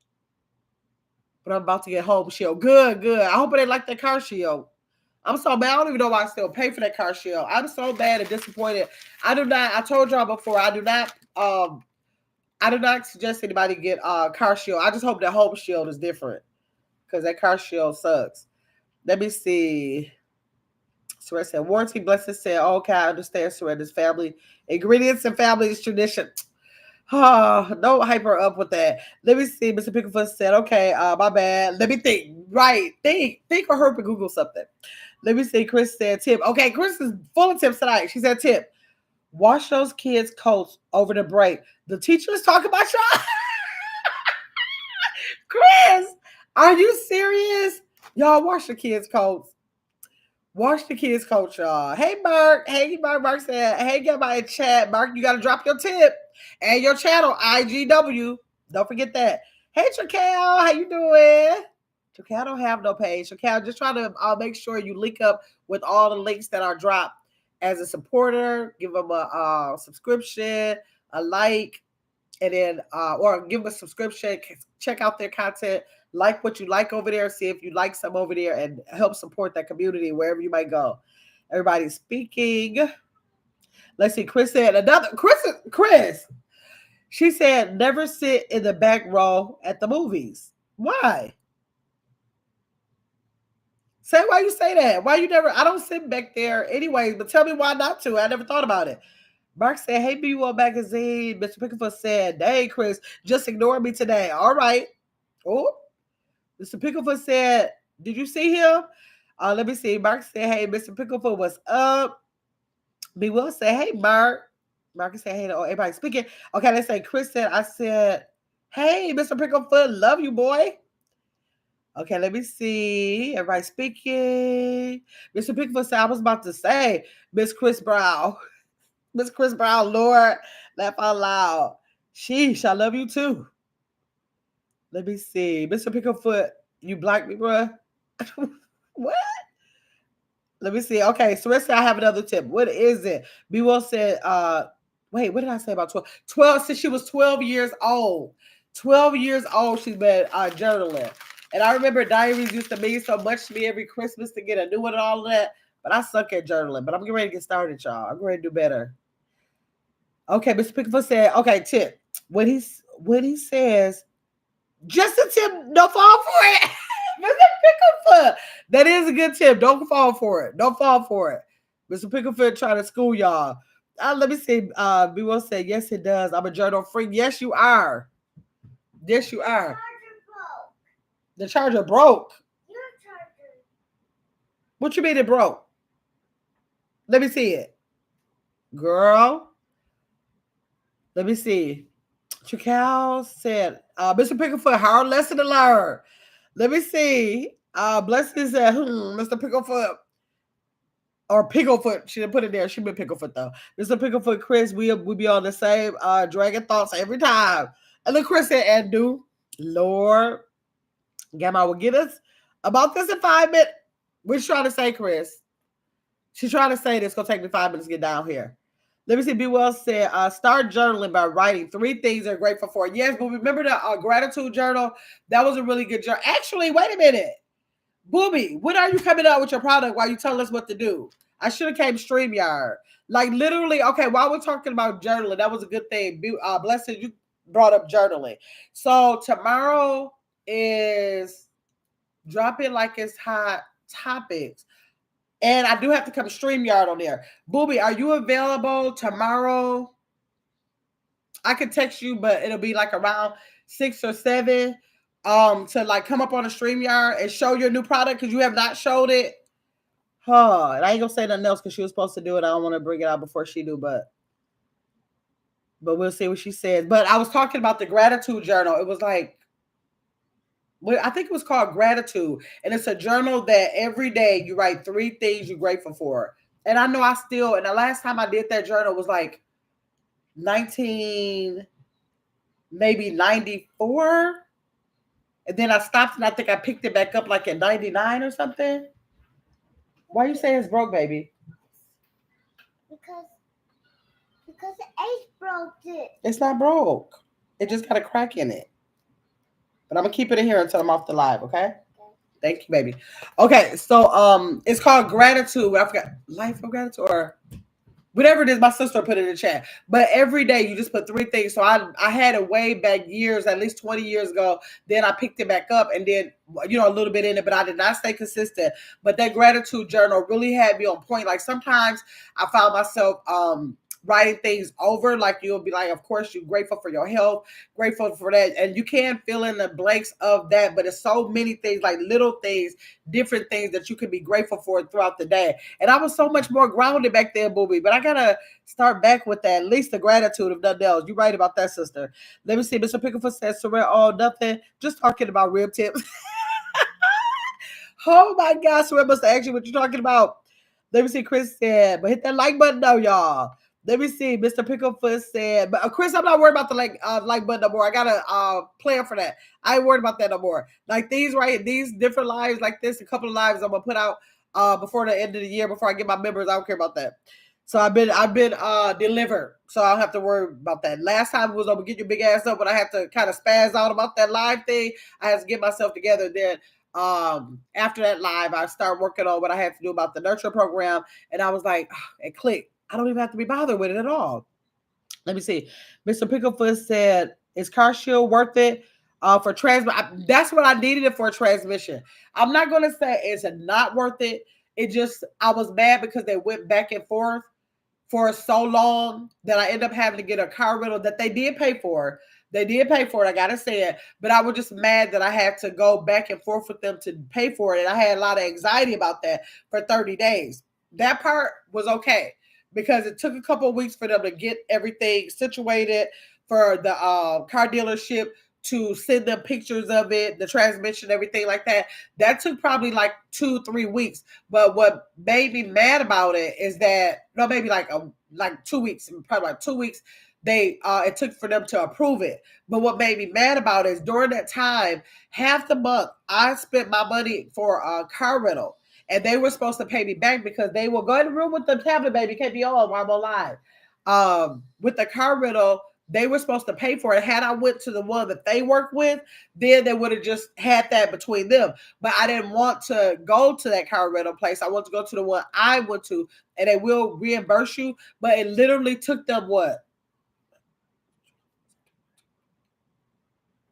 But I'm about to get home shield. Good, good. I hope it ain't like that car shield. I'm so mad. I don't even know why I still pay for that car shield. I'm so mad and disappointed. I told y'all before, I do not suggest anybody get car shield. I just hope that home shield is different, because that car shield sucks. Let me see. Surrender said, warranty. Blessed said, oh, okay, I understand Surrender's family ingredients and family's tradition. Oh, don't hype her up with that. Let me see. Mr. Picklefoot said, okay, my bad. Let me think. Right. Think or hurry and Google something. Let me see. Chris said tip. Okay, Chris is full of tips tonight. She said tip. Wash those kids' coats over the break. The teachers talk about y'all. Chris, are you serious? Y'all wash the kids' coats. Wash the kids' coats, y'all. Hey, Mark. Hey, Mark. Mark said, hey, get my chat. Mark, you got to drop your tip and your channel, IGW. Don't forget that. Hey, Trakel. How you doing? Trakel don't have no page. Trakel, just try to make sure you link up with all the links that are dropped as a supporter. Give them a subscription, a like, and then or give them a subscription. Check out their content. Like what you like over there. See if you like some over there and help support that community wherever you might go. Everybody's speaking. Let's see. Chris said another. Chris. She said never sit in the back row at the movies. Why? Say why you say that. Why you never? I don't sit back there anyways. But tell me why not to. I never thought about it. Mark said, hey, B1 Magazine. Mr. Picklefoot said, hey, Chris, just ignore me today. All right. Oh, Mr. Picklefoot said, did you see him? Let me see. Mark said, hey, Mr. Picklefoot, what's up? B Will said, hey, Mark. Mark said, hey, to everybody speaking. Okay, let's say Chris said, I said, hey, Mr. Picklefoot, love you, boy. Okay, let me see. Everybody speaking. Mr. Picklefoot said, I was about to say, Miss Chris Brown. Miss Chris Brown, Lord, laugh out loud. Sheesh, I love you too. Let me see. Mr. Picklefoot, you blocked me, bro. What? Let me see. Okay, so let's say I have another tip. What is it? B Will said, wait, what did I say about 12? 12, since she was 12 years old. 12 years old, she's been journaling. And I remember diaries used to mean so much to me every Christmas to get a new one and all of that. But I suck at journaling. But I'm getting ready to get started, y'all. I'm ready to do better. Okay, Mr. Picklefoot said, okay, tip. When he says, just a tip, don't fall for it. Mr. Picklefoot. That is a good tip. Don't fall for it. Don't fall for it. Mr. Picklefoot trying to school y'all. Let me see. We will say yes, it does. I'm a journal freak. Yes, you are. Yes, you are. The charger broke. Your charger. What you mean it broke? Let me see it, girl. Let me see. Chakal said, Mr. Picklefoot, hard lesson to learn. Let me see. Blessing said, Mr. Picklefoot or Picklefoot. She didn't put it there. She been Picklefoot though. Mr. Picklefoot, Chris, we be on the same dragon thoughts every time. And then Chris said, and do Lord, Gamma will get us about this in 5 minutes. What you trying to say, Chris? She's trying to say this. It's gonna take me 5 minutes to get down here. Let me see. Be well said. Start journaling by writing 3 things you're grateful for. Yes, but remember the gratitude journal? That was a really good journal. Actually, wait a minute. Booby, when are you coming out with your product while you tell us what to do? I should have came StreamYard. Like literally, okay, while we're talking about journaling, that was a good thing. Blessed, you brought up journaling. So tomorrow is dropping like it's hot topics. And I do have to come StreamYard on there. Booby, are you available tomorrow? I could text you, but it'll be like around 6 or 7 to like come up on a StreamYard and show your new product because you have not showed it. Huh. And I ain't gonna say nothing else because she was supposed to do it. I don't want to bring it out before she do, but we'll see what she says. But I was talking about the gratitude journal. It was like I think it was called Gratitude. And it's a journal that every day you write 3 things you're grateful for. And I know and the last time I did that journal was like 19, maybe 94. And then I stopped and I think I picked it back up like in 99 or something. Why you say it's broke, baby? Because the ace broke it. It's not broke. It just got a crack in it. But I'm gonna keep it in here until I'm off the live, okay? Thank you, baby. Okay, so it's called Gratitude. I forgot Life of Gratitude or whatever it is. My sister put it in the chat. But every day you just put 3 things. So I had it way back years, at least 20 years ago. Then I picked it back up and then a little bit in it, but I did not stay consistent. But that gratitude journal really had me on point. Like sometimes I found myself writing things over, like you'll be like, of course you're grateful for your health, grateful for that, and you can fill in the blanks of that, but it's so many things, like little things, different things that you can be grateful for throughout the day. And I was so much more grounded back there, Booby, but I gotta start back with that, at least the gratitude, if nothing else. You're right about that, sister. Let me see. Mr. Picklefoot says, Sorrel, all nothing, just talking about rib tips. Oh my gosh, Sorrel must have asked you what you're talking about. Let me see. Chris said, but hit that like button though, y'all. Let me see. Mr. Picklefoot said, but Chris, I'm not worried about the like button no more. I got a plan for that. I ain't worried about that no more. Like these different lives like this, a couple of lives I'm gonna put out before the end of the year, before I get my members. I don't care about that. So I've been delivered. So I don't have to worry about that. Last time it was over, get your big ass up, but I had to kind of spaz out about that live thing. I had to get myself together. Then after that live, I started working on what I had to do about the nurture program, and I was like, it clicked. I don't even have to be bothered with it at all. Let me see. Mr. Picklefoot said, is Car Shield worth it for transmission? That's what I needed it for, a transmission. I'm not going to say it's not worth it. It just, I was mad because they went back and forth for so long that I ended up having to get a car rental that they did pay for. They did pay for it, I gotta say it. But I was just mad that I had to go back and forth with them to pay for it. And I had a lot of anxiety about that for 30 days. That part was okay because it took a couple of weeks for them to get everything situated, for the car dealership to send them pictures of it, the transmission, everything like that. That took probably like 2-3 weeks. But what made me mad about it is that, no, maybe like 2 weeks, probably like 2 weeks, it took for them to approve it. But what made me mad about it is during that time, half the month, I spent my money for a car rental. And they were supposed to pay me back because they will go in the room with the tablet, baby. Can't be on while I'm on live. With the car rental, they were supposed to pay for it. Had I went to the one that they work with, then they would have just had that between them. But I didn't want to go to that car rental place. I want to go to the one I went to, and they will reimburse you. But it literally took them what?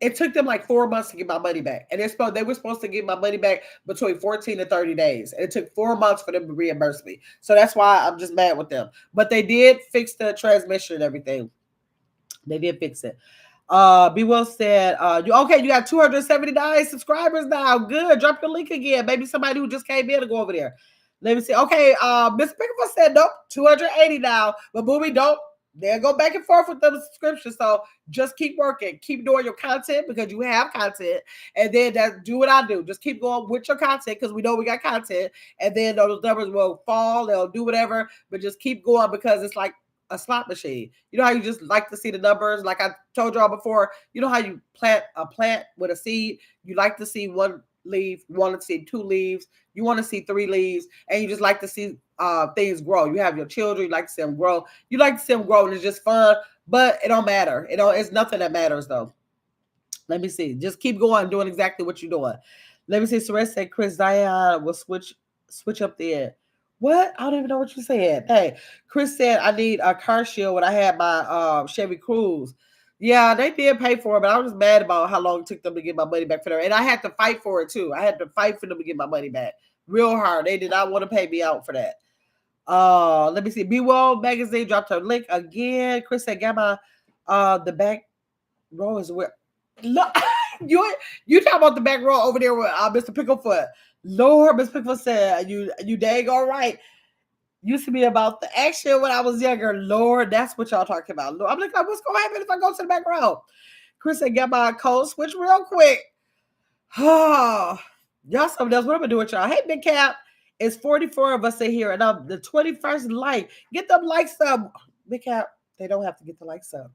It took them like 4 months to get my money back, and they were supposed to get my money back between 14 and 30 days. And it took 4 months for them to reimburse me, so that's why I'm just mad with them. But they did fix the transmission and everything. They did fix it. B Will said, you okay, you got 279 subscribers now. Good. Drop your link again. Maybe somebody who just came in to go over there. Let me see. Okay, Miss Pickford said nope, 280 now. But Booby, don't they'll go back and forth with the subscription. So just keep working, keep doing your content because you have content, and then do what I do. Just keep going with your content because we know we got content, and then those numbers will fall. They'll do whatever, but just keep going because it's like a slot machine. You know how you just like to see the numbers? Like I told y'all before, you know how you plant a plant with a seed? You like to see one leaf, you want to see two leaves, you want to see three leaves, and you just like to see things grow. You have your children, you like to see them grow. You like to see them grow, and it's just fun, but it don't matter. It's nothing that matters though. Let me see. Just keep going, doing exactly what you're doing. Let me see. Suresh said Chris Diane will switch up the end. What? I don't even know what you said. Hey, Chris said I need a car shield when I had my Chevy Cruze. Yeah, they did pay for it, but I was mad about how long it took them to get my money back for them. And I had to fight for it too. I had to fight for them to get my money back real hard. They did not want to pay me out for that. Let me see. Be Well magazine dropped her link again. Chris said, Gamma, the back row is where. Look, you talk about the back row over there with Mr. Picklefoot. Lord, Mr. Picklefoot said, you dang all right. Used to be about the action when I was younger. Lord, that's what y'all talking about. Lord, I'm like, what's going to happen if I go to the back row? Chris said, get my code switch real quick. Oh, y'all something else. What am I doing with y'all? Hey, Big Cap. It's 44 of us in here, and I'm the 21st like. Get them likes up. Big Cap, they don't have to get the likes up.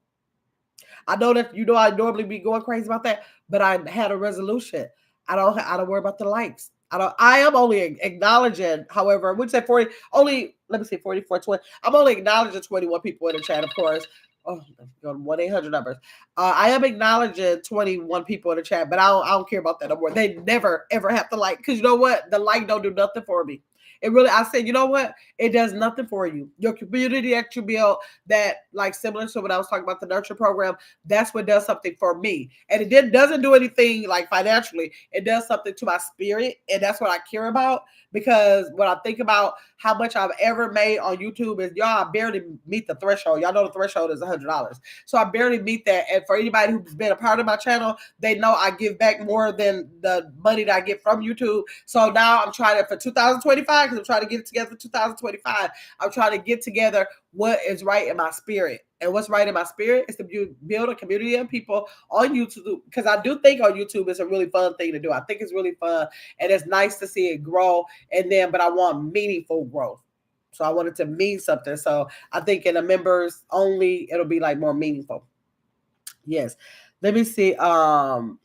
I know that I normally be going crazy about that, but I had a resolution. I don't worry about the likes. I am only acknowledging, however, we say 40, only let me say 44, 20. I'm only acknowledging 21 people in the chat, of course. Oh, go to 1-800 numbers. I am acknowledging 21 people in the chat, but I don't care about that no more. They never ever have to like, because you know what? The like don't do nothing for me. It really, I said, you know what? It does nothing for you. Your community that you build, that like similar to what I was talking about the nurture program, that's what does something for me. And doesn't do anything like financially. It does something to my spirit, and that's what I care about. Because when I think about how much I've ever made on YouTube, is y'all, I barely meet the threshold. Y'all know the threshold is $100. So I barely meet that. And for anybody who's been a part of my channel, they know I give back more than the money that I get from YouTube. So now I'm trying to, for 2025, because I'm trying to get it together for 2025, I'm trying to get together what is right in my spirit. And what's right in my spirit is to build a community of people on YouTube, because I do think on YouTube it's a really fun thing to do. I think it's really fun, and it's nice to see it grow. But I want meaningful growth. So I want it to mean something. So I think in the members only, it'll be like more meaningful. Yes. Let me see.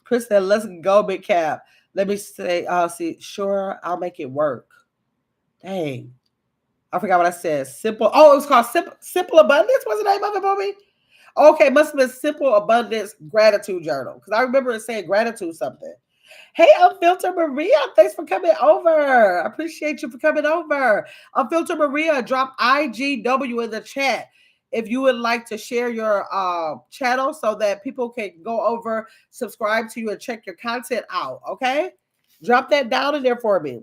Chris said, let's go, Big Cap. Let me say, see, sure, I'll make it work. Dang. I forgot what I said. Simple. Oh, it was called Simple Abundance. What's the name of it, Bobby? Okay, must have been Simple Abundance Gratitude Journal. Because I remember it saying gratitude something. Hey, Unfiltered Maria, thanks for coming over. I appreciate you for coming over. Unfiltered Maria, drop IGW in the chat if you would like to share your channel so that people can go over, subscribe to you, and check your content out. Okay? Drop that down in there for me.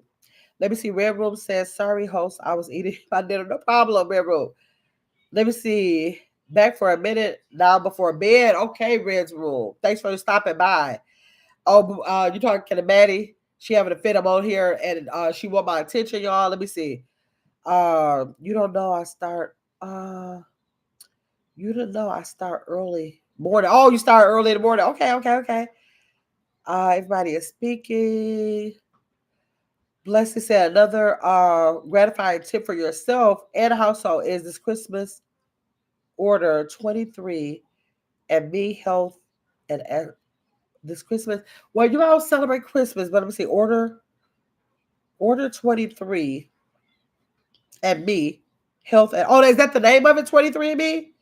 Let me see. Red Room says, sorry, host. I was eating my dinner. No problem, Red Room. Let me see. Back for a minute now before bed. Okay, Red Room. Thanks for stopping by. Oh, you talking to Maddie? She having a fit. I'm on here, and she want my attention, y'all. Let me see. You don't know I start. You don't know I start early morning. Oh, you start early in the morning. Okay. Everybody is speaking. Blessing said another gratifying tip for yourself and household is this Christmas order 23 and me health and this Christmas. Well, you all celebrate Christmas, but let me see. Order 23 and me health and is that the name of it? 23 and me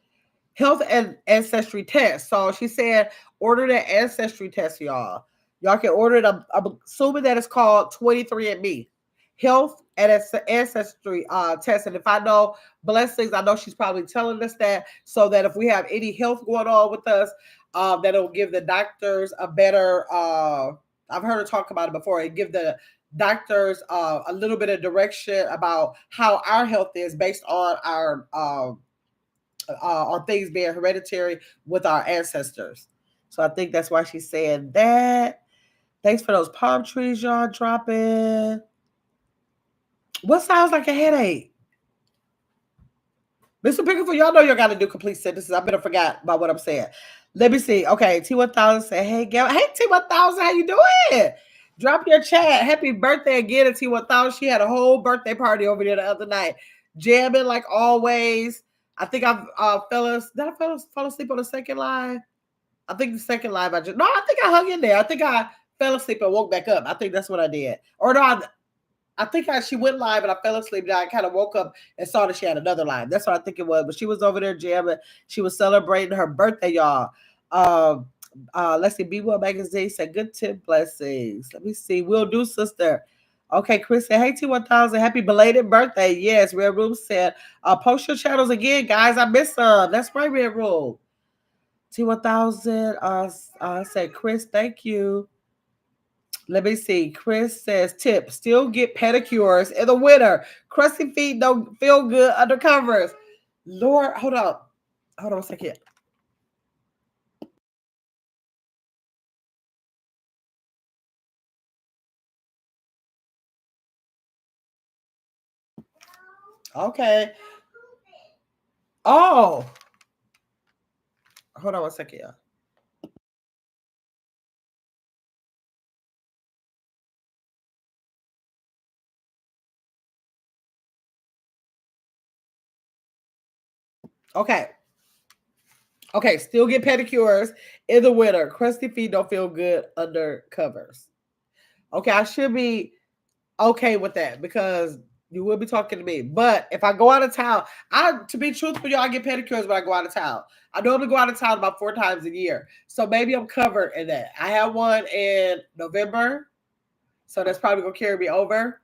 health and ancestry test. So she said order the ancestry test, y'all. Y'all can order it. I'm assuming that it's called 23 and me health and it's an ancestry test. And if I know Blessings, I know she's probably telling us that so that if we have any health going on with us, that it'll give the doctors a better. I've heard her talk about it before. It give the doctors a little bit of direction about how our health is based on things being hereditary with our ancestors. So I think that's why she's saying that. Thanks for those palm trees y'all dropping. What sounds like a headache? Mr. Pickford, y'all know y'all got to do complete sentences. I better forgot about what I'm saying. Let me see. Okay, T1000 said, "Hey, Gail. Hey, T1000, how you doing? Drop your chat. Happy birthday again to T1000. She had a whole birthday party over there the other night, jamming like always. I think I've did I fall asleep on the second live? I think the second live I think I hung in there. I think I fell asleep and woke back up. I think that's what I did. Or no, I think she went live and I fell asleep. And I kind of woke up and saw that she had another live. That's what I think it was. But she was over there jamming. She was celebrating her birthday, y'all. Let's see. Be Well Magazine said, "Good tip, blessings." Let me see. Will do, sister. Okay, Chris said, "Hey, T1000, happy belated birthday." Yes, Red Room said, "Post your channels again, guys. I missed some." That's right, Red Room. T1000 said, "Chris, thank you." Let me see. Chris says, "Tip, still get pedicures in the winter. Crusty feet don't feel good under covers." Lord, hold on. Hold on a second. Okay. Oh, hold on one second, y'all. Okay. Okay, still get pedicures in the winter. Crusty feet don't feel good under covers. Okay, I should be okay with that because you will be talking to me. But if I go out of town, to be truthful, y'all, I get pedicures when I go out of town. I normally go out of town about 4 times a year. So maybe I'm covered in that. I have one in November. So that's probably gonna carry me over.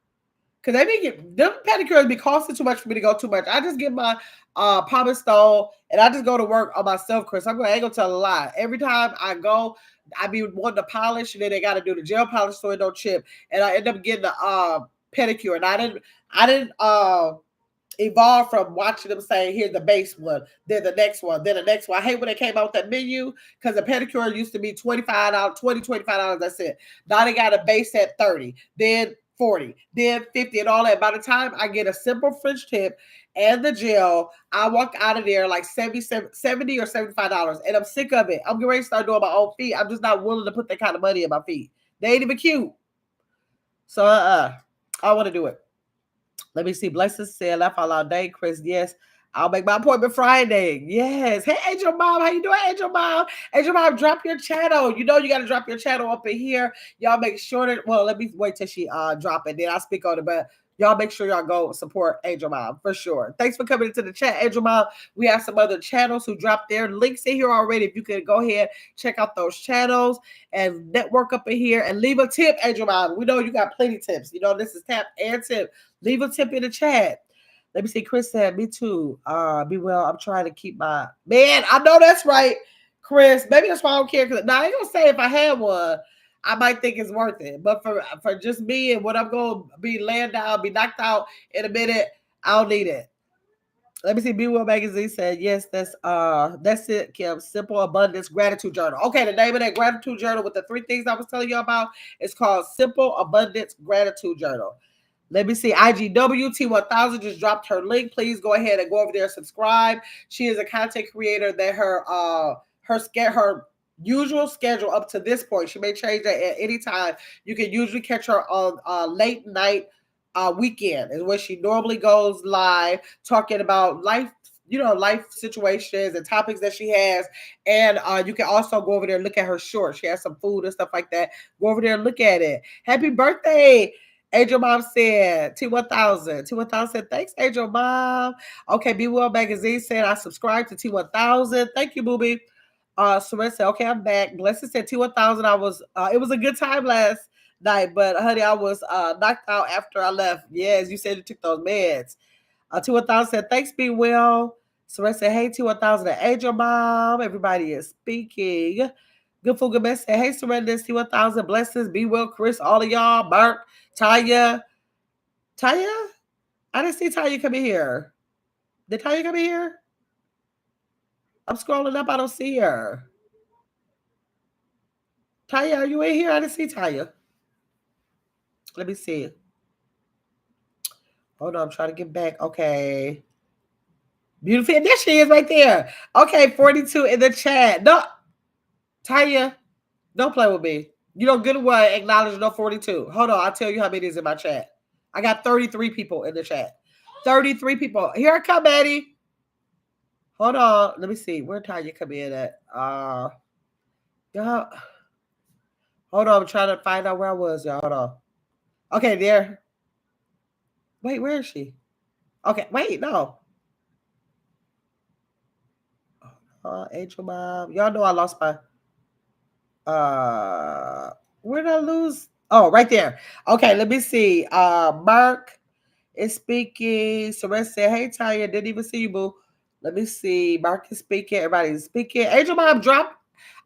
Cause they be them pedicures be costing too much for me to go too much. I just get my palm and stone and I just go to work on myself, Chris. I ain't gonna tell a lie. Every time I go, I be wanting to polish and then they gotta do the gel polish so it don't chip. And I end up getting the pedicure. And I didn't evolve from watching them say, "Here's the base one, then the next one, then the next one." I hate when they came out with that menu because the pedicure used to be $25, $25. That's it. Now they got a base at 30, then 40, then 50, and all that. By the time I get a simple French tip and the gel, I walk out of there like 70 or $75. And I'm sick of it. I'm getting ready to start doing my own feet. I'm just not willing to put that kind of money in my feet. They ain't even cute. So I want to do it. Let me see. Blessings said, "Laugh out loud day." Chris, yes. I'll make my appointment Friday. Yes. Hey, Angel Mom. How you doing, Angel Mom? Angel Mom, drop your channel. You know you got to drop your channel up in here. Y'all make sure that, well, let me wait till she drop it. Then I'll speak on it. But y'all make sure y'all go support Angel Mom for sure. Thanks for coming into the chat, Angel Mom. We have some other channels who dropped their links in here already. If you could go ahead, check out those channels and network up in here and leave a tip, Angel Mom. We know you got plenty tips. You know, this is tap and tip. Leave a tip in the chat. Let me see. Chris said, "Me too. Be well. I'm trying to keep my man." I know that's right, Chris. Maybe that's why I don't care. Now I ain't gonna say if I had one, I might think it's worth it. But for just me and what I'm gonna be laying down, be knocked out in a minute, I don't need it. Let me see. Be Well Magazine said, "Yes, that's it, Kim. Simple Abundance Gratitude Journal." Okay, the name of that gratitude journal with the 3 things I was telling you about is called Simple Abundance Gratitude Journal. Let me see. IGW T1000 just dropped her link. Please go ahead and go over there and subscribe. She is a content creator that her usual schedule up to this point. She may change that at any time. You can usually catch her on late night weekend is where she normally goes live talking about life, life situations and topics that she has. And you can also go over there and look at her shorts. She has some food and stuff like that. Go over there and look at it. Happy birthday. Angel Mom said, T1000. T1000 said, "Thanks, Angel Mom." Okay, Be Well Magazine said, "I subscribe to T1000. Thank you, booby." Said, "Okay, I'm back." Blessed said, T1000. It was a good time night. But honey, I was knocked out after I left. Yes, you said you took those meds. T1000 said, thanks, be well. Soraya said, hey, T1000 and Angel Mom. Everybody is speaking. Good Food Good Mess said, hey, Surrender, T1000, blessings, be well, Chris, all of y'all, Mark, Tanya. Tanya? I didn't see Tanya come in here. Did Tanya come in here? I'm scrolling up. I don't see her. Tanya, are you in here? I didn't see Tanya. Let me see. Hold on. I'm trying to get back. Okay. Beautiful. There she is right there. Okay. 42 in the chat. No, Tanya, don't play with me. You don't good one. Acknowledge no 42. Hold on. I'll tell you how many is in my chat. I got 33 people in the chat. 33 people. Here I come, Eddie. Hold on. Let me see. Where Tanya come in at? Yeah. Hold on. I'm trying to find out where I was, y'all. Hold on. Okay, there. Wait, where is she? Okay, wait, no. Angel Mom. Y'all know I lost my where did I lose? Oh, right there. Okay, let me see. Mark is speaking. Soraya said, hey Tanya, didn't even see you, boo. Let me see. Mark is speaking. Everybody's speaking. Angel Mom, drop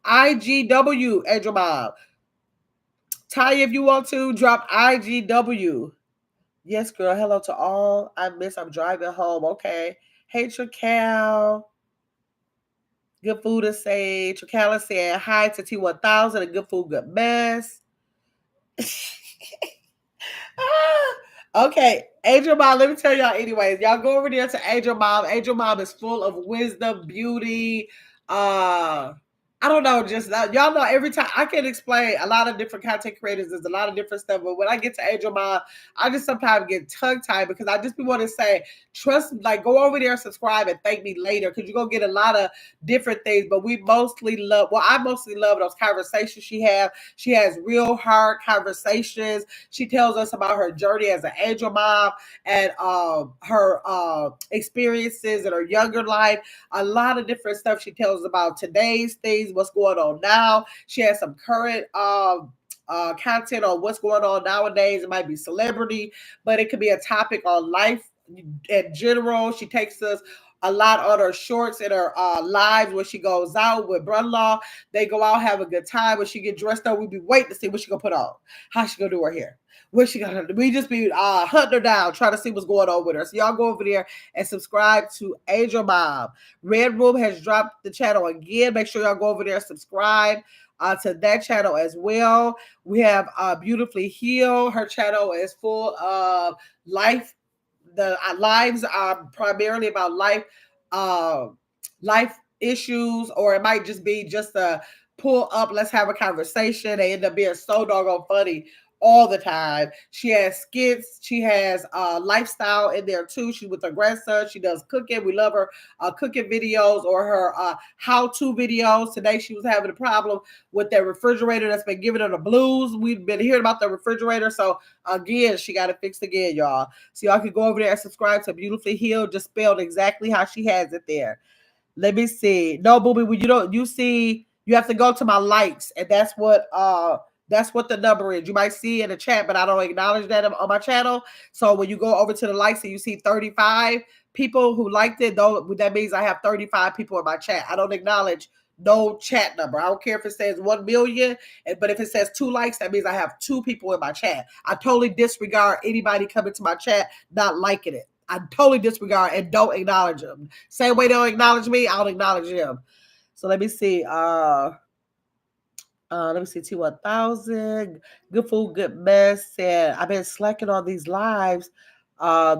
IGW, Angel Mom. Tanya, if you want to, drop IGW. Yes, girl. Hello to all. I'm driving home. Okay. Hey, Tracal. Good food to say. Tracala said hi to T1000 and good food, good mess. Okay, Angel Mom, let me tell y'all anyways. Y'all go over there to Angel Mom. Angel Mom is full of wisdom, beauty, I don't know, just y'all know every time I can explain a lot of different content creators. There's a lot of different stuff, but when I get to Angel Mom, I just sometimes get tongue tied because I just want to say, trust, like go over there and subscribe and thank me later because you're gonna get a lot of different things. But we mostly love, well, I mostly love those conversations she has. She has real hard conversations. She tells us about her journey as an Angel Mom and her experiences in her younger life. A lot of different stuff she tells about today's things, what's going on now. She has some current content on what's going on nowadays. It might be celebrity, but it could be a topic on life in general. She takes us a lot on her shorts and her lives when she goes out with brother-in-law. They go out, have a good time. When she get dressed up, we be waiting to see what she gonna put on, how she gonna do her hair. What she gonna do? We just be hunting her down, trying to see what's going on with her. So y'all go over there and subscribe to Angel Mom. Red Room has dropped the channel again. Make sure y'all go over there and subscribe to that channel as well. We have Beautifully Healed. Her channel is full of life. The lives are primarily about life issues, or it might just be just a pull up, let's have a conversation. They end up being so doggone funny all the time. She has skits. She has lifestyle in there too. She with her grandson. She does cooking. We love her cooking videos or her how-to videos. Today she was having a problem with that refrigerator that's been giving her the blues. We've been hearing about the refrigerator. So again, she got it fixed again, y'all. So y'all can go over there and subscribe to Beautifully Healed, just spelled exactly how she has it there. Let me see. No, booby, when you see, you have to go to my likes, and that's what the number is. You might see in the chat, but I don't acknowledge that on my channel. So when you go over to the likes and you see 35 people who liked it, though, that means I have 35 people in my chat. I don't acknowledge no chat number. I don't care if it says 1 million, but if it says 2 likes, that means I have 2 people in my chat. I totally disregard anybody coming to my chat not liking it. I totally disregard and don't acknowledge them. Same way they don't acknowledge me, I don't acknowledge them. So let me see. Let me see. T1000. Good food, good mess. Said I've been slacking on these lives.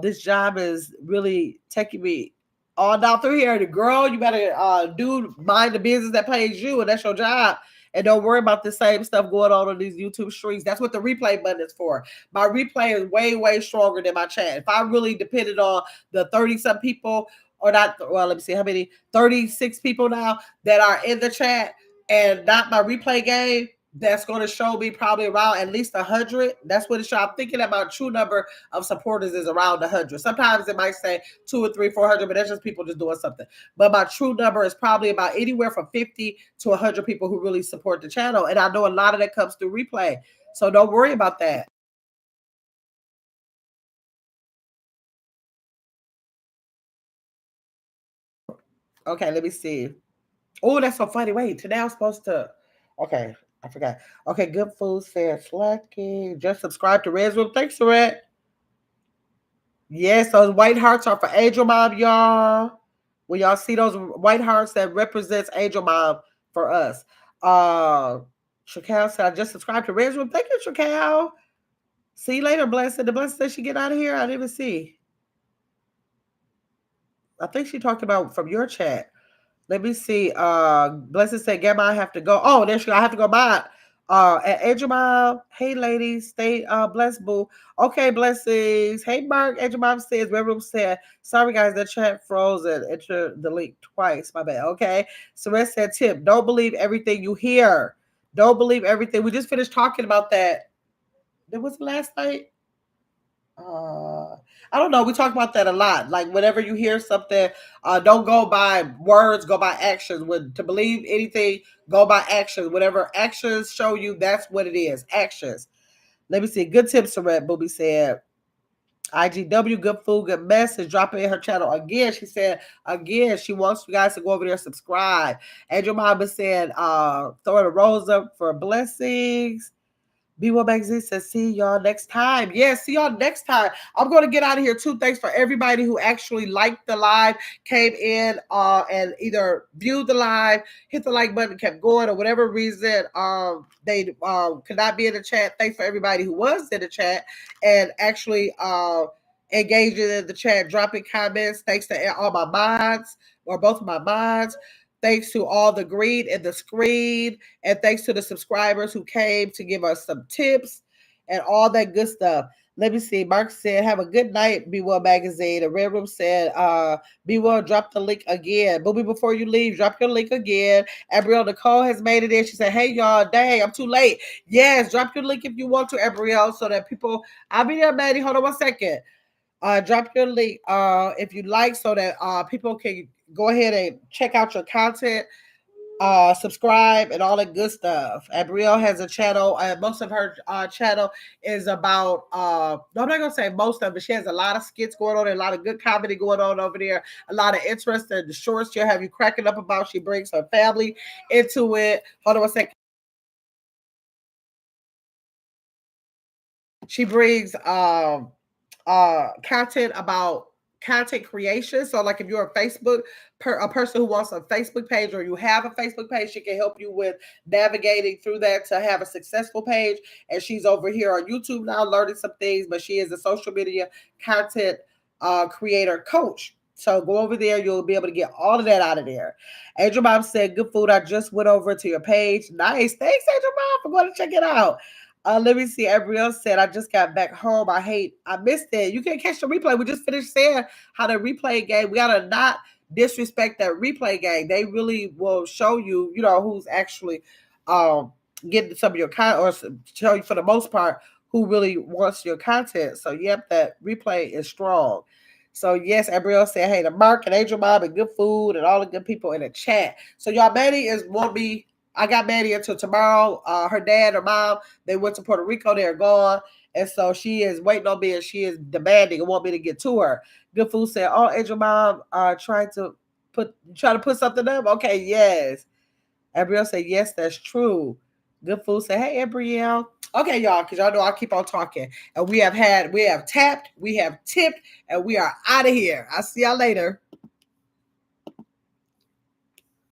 This job is really taking me all down through here. The girl, you better do mind the business that pays you, and that's your job. And don't worry about the same stuff going on these YouTube streams. That's what the replay button is for. My replay is way, way stronger than my chat. If I really depended on the 30-some people, or not, well, let me see how many, 36 people now that are in the chat and not my replay game, that's going to show me probably around at least 100. That's what it shows. I'm thinking that my true number of supporters is around 100. Sometimes it might say 2 or 3, 400, but that's just people just doing something. But my true number is probably about anywhere from 50 to 100 people who really support the channel. And I know a lot of that comes through replay. So don't worry about that. Okay, let me see. Oh, that's so funny. Wait, today I'm supposed to. Okay, I forgot. Okay, Good Food said slacking. Just subscribe to Red's Room. Thanks, Red. Yes, those white hearts are for Angel Mom, y'all. When y'all see those white hearts that represents Angel Mom for us. Shakal said, I just subscribed to Red's Room. Thank you, Shakal. See you later, Blessed. The Blessed said she get out of here. I didn't even see. I think she talked about from your chat. Let me see. Blessed said, Gamma, I have to go. Oh, there she go. I have to go by. At Angel Mom. Hey, ladies. Stay blessed, boo. Okay, blessings. Hey, Mark. Angel Mom says, Red Room said, sorry, guys, the chat froze and enter the link twice. My bad. Okay. Soraya said, Tip, don't believe everything you hear. Don't believe everything. We just finished talking about that. That was last night. Uh, I don't know. We talk about that a lot. Like whenever you hear something, don't go by words, go by actions. When to believe anything, go by actions. Whatever actions show you, that's what it is. Actions. Let me see. Good tips, Red Booby said. IGW, good food, good message. Drop it in her channel again. She said again, she wants you guys to go over there and subscribe. Angel Mama said, throw the rose up for blessings. B1 Magazine says, see y'all next time. Yeah, see y'all next time. I'm going to get out of here too. Thanks for everybody who actually liked the live, came in and either viewed the live, hit the like button, kept going, or whatever reason they could not be in the chat. Thanks for everybody who was in the chat and actually engaging in the chat, dropping comments. Thanks to all my mods or both of my mods. Thanks to all the green and the screen. And thanks to the subscribers who came to give us some tips and all that good stuff. Let me see. Mark said, have a good night, Be Well Magazine. The Red Room said, Be Well, drop the link again. Booby, before you leave, drop your link again. Abrielle Nicole has made it in. She said, hey, y'all, dang, I'm too late. Yes, drop your link if you want to, Abrielle, so that people, I'll be there, Maddie. Hold on 1 second. Drop your link if you like so that people can go ahead and check out your content, subscribe and all that good stuff. Abrielle has a channel. Most of her channel is about no, I'm not gonna say most of it. She has a lot of skits going on and a lot of good comedy going on over there, a lot of interest in the shorts she'll have you cracking up about. She brings her family into it. Hold on 1 second. She brings content about content creation. So like if you're a a person who wants a Facebook page or you have a Facebook page, she can help you with navigating through that to have a successful page. And she's over here on YouTube now learning some things, but she is a social media content creator coach. So go over there. You'll be able to get all of that out of there. Angel Mom said, good food. I just went over to your page. Nice. Thanks, Angel Mom, for going to check it out. Let me see. Abrielle said, I just got back home. I missed it. You can catch the replay. We just finished saying how the replay game, we got to not disrespect that replay game. They really will show you, who's actually getting some of your content or show you for the most part who really wants your content. So, yep, that replay is strong. So, yes, Abrielle said, hey, to Mark and Angel Mom and Good Food and all the good people in the chat. So, y'all, Maddie won't be. I got Maddie until tomorrow. Her dad or mom, they went to Puerto Rico. They're gone. And so she is waiting on me and she is demanding and want me to get to her. Good Food said, oh, Angel Mom trying to put something up. Okay, yes. Abrielle said, yes, that's true. Good Food said, hey, Abrielle. Okay, y'all, because y'all know I keep on talking. And we have tapped, we have tipped, and we are out of here. I'll see y'all later.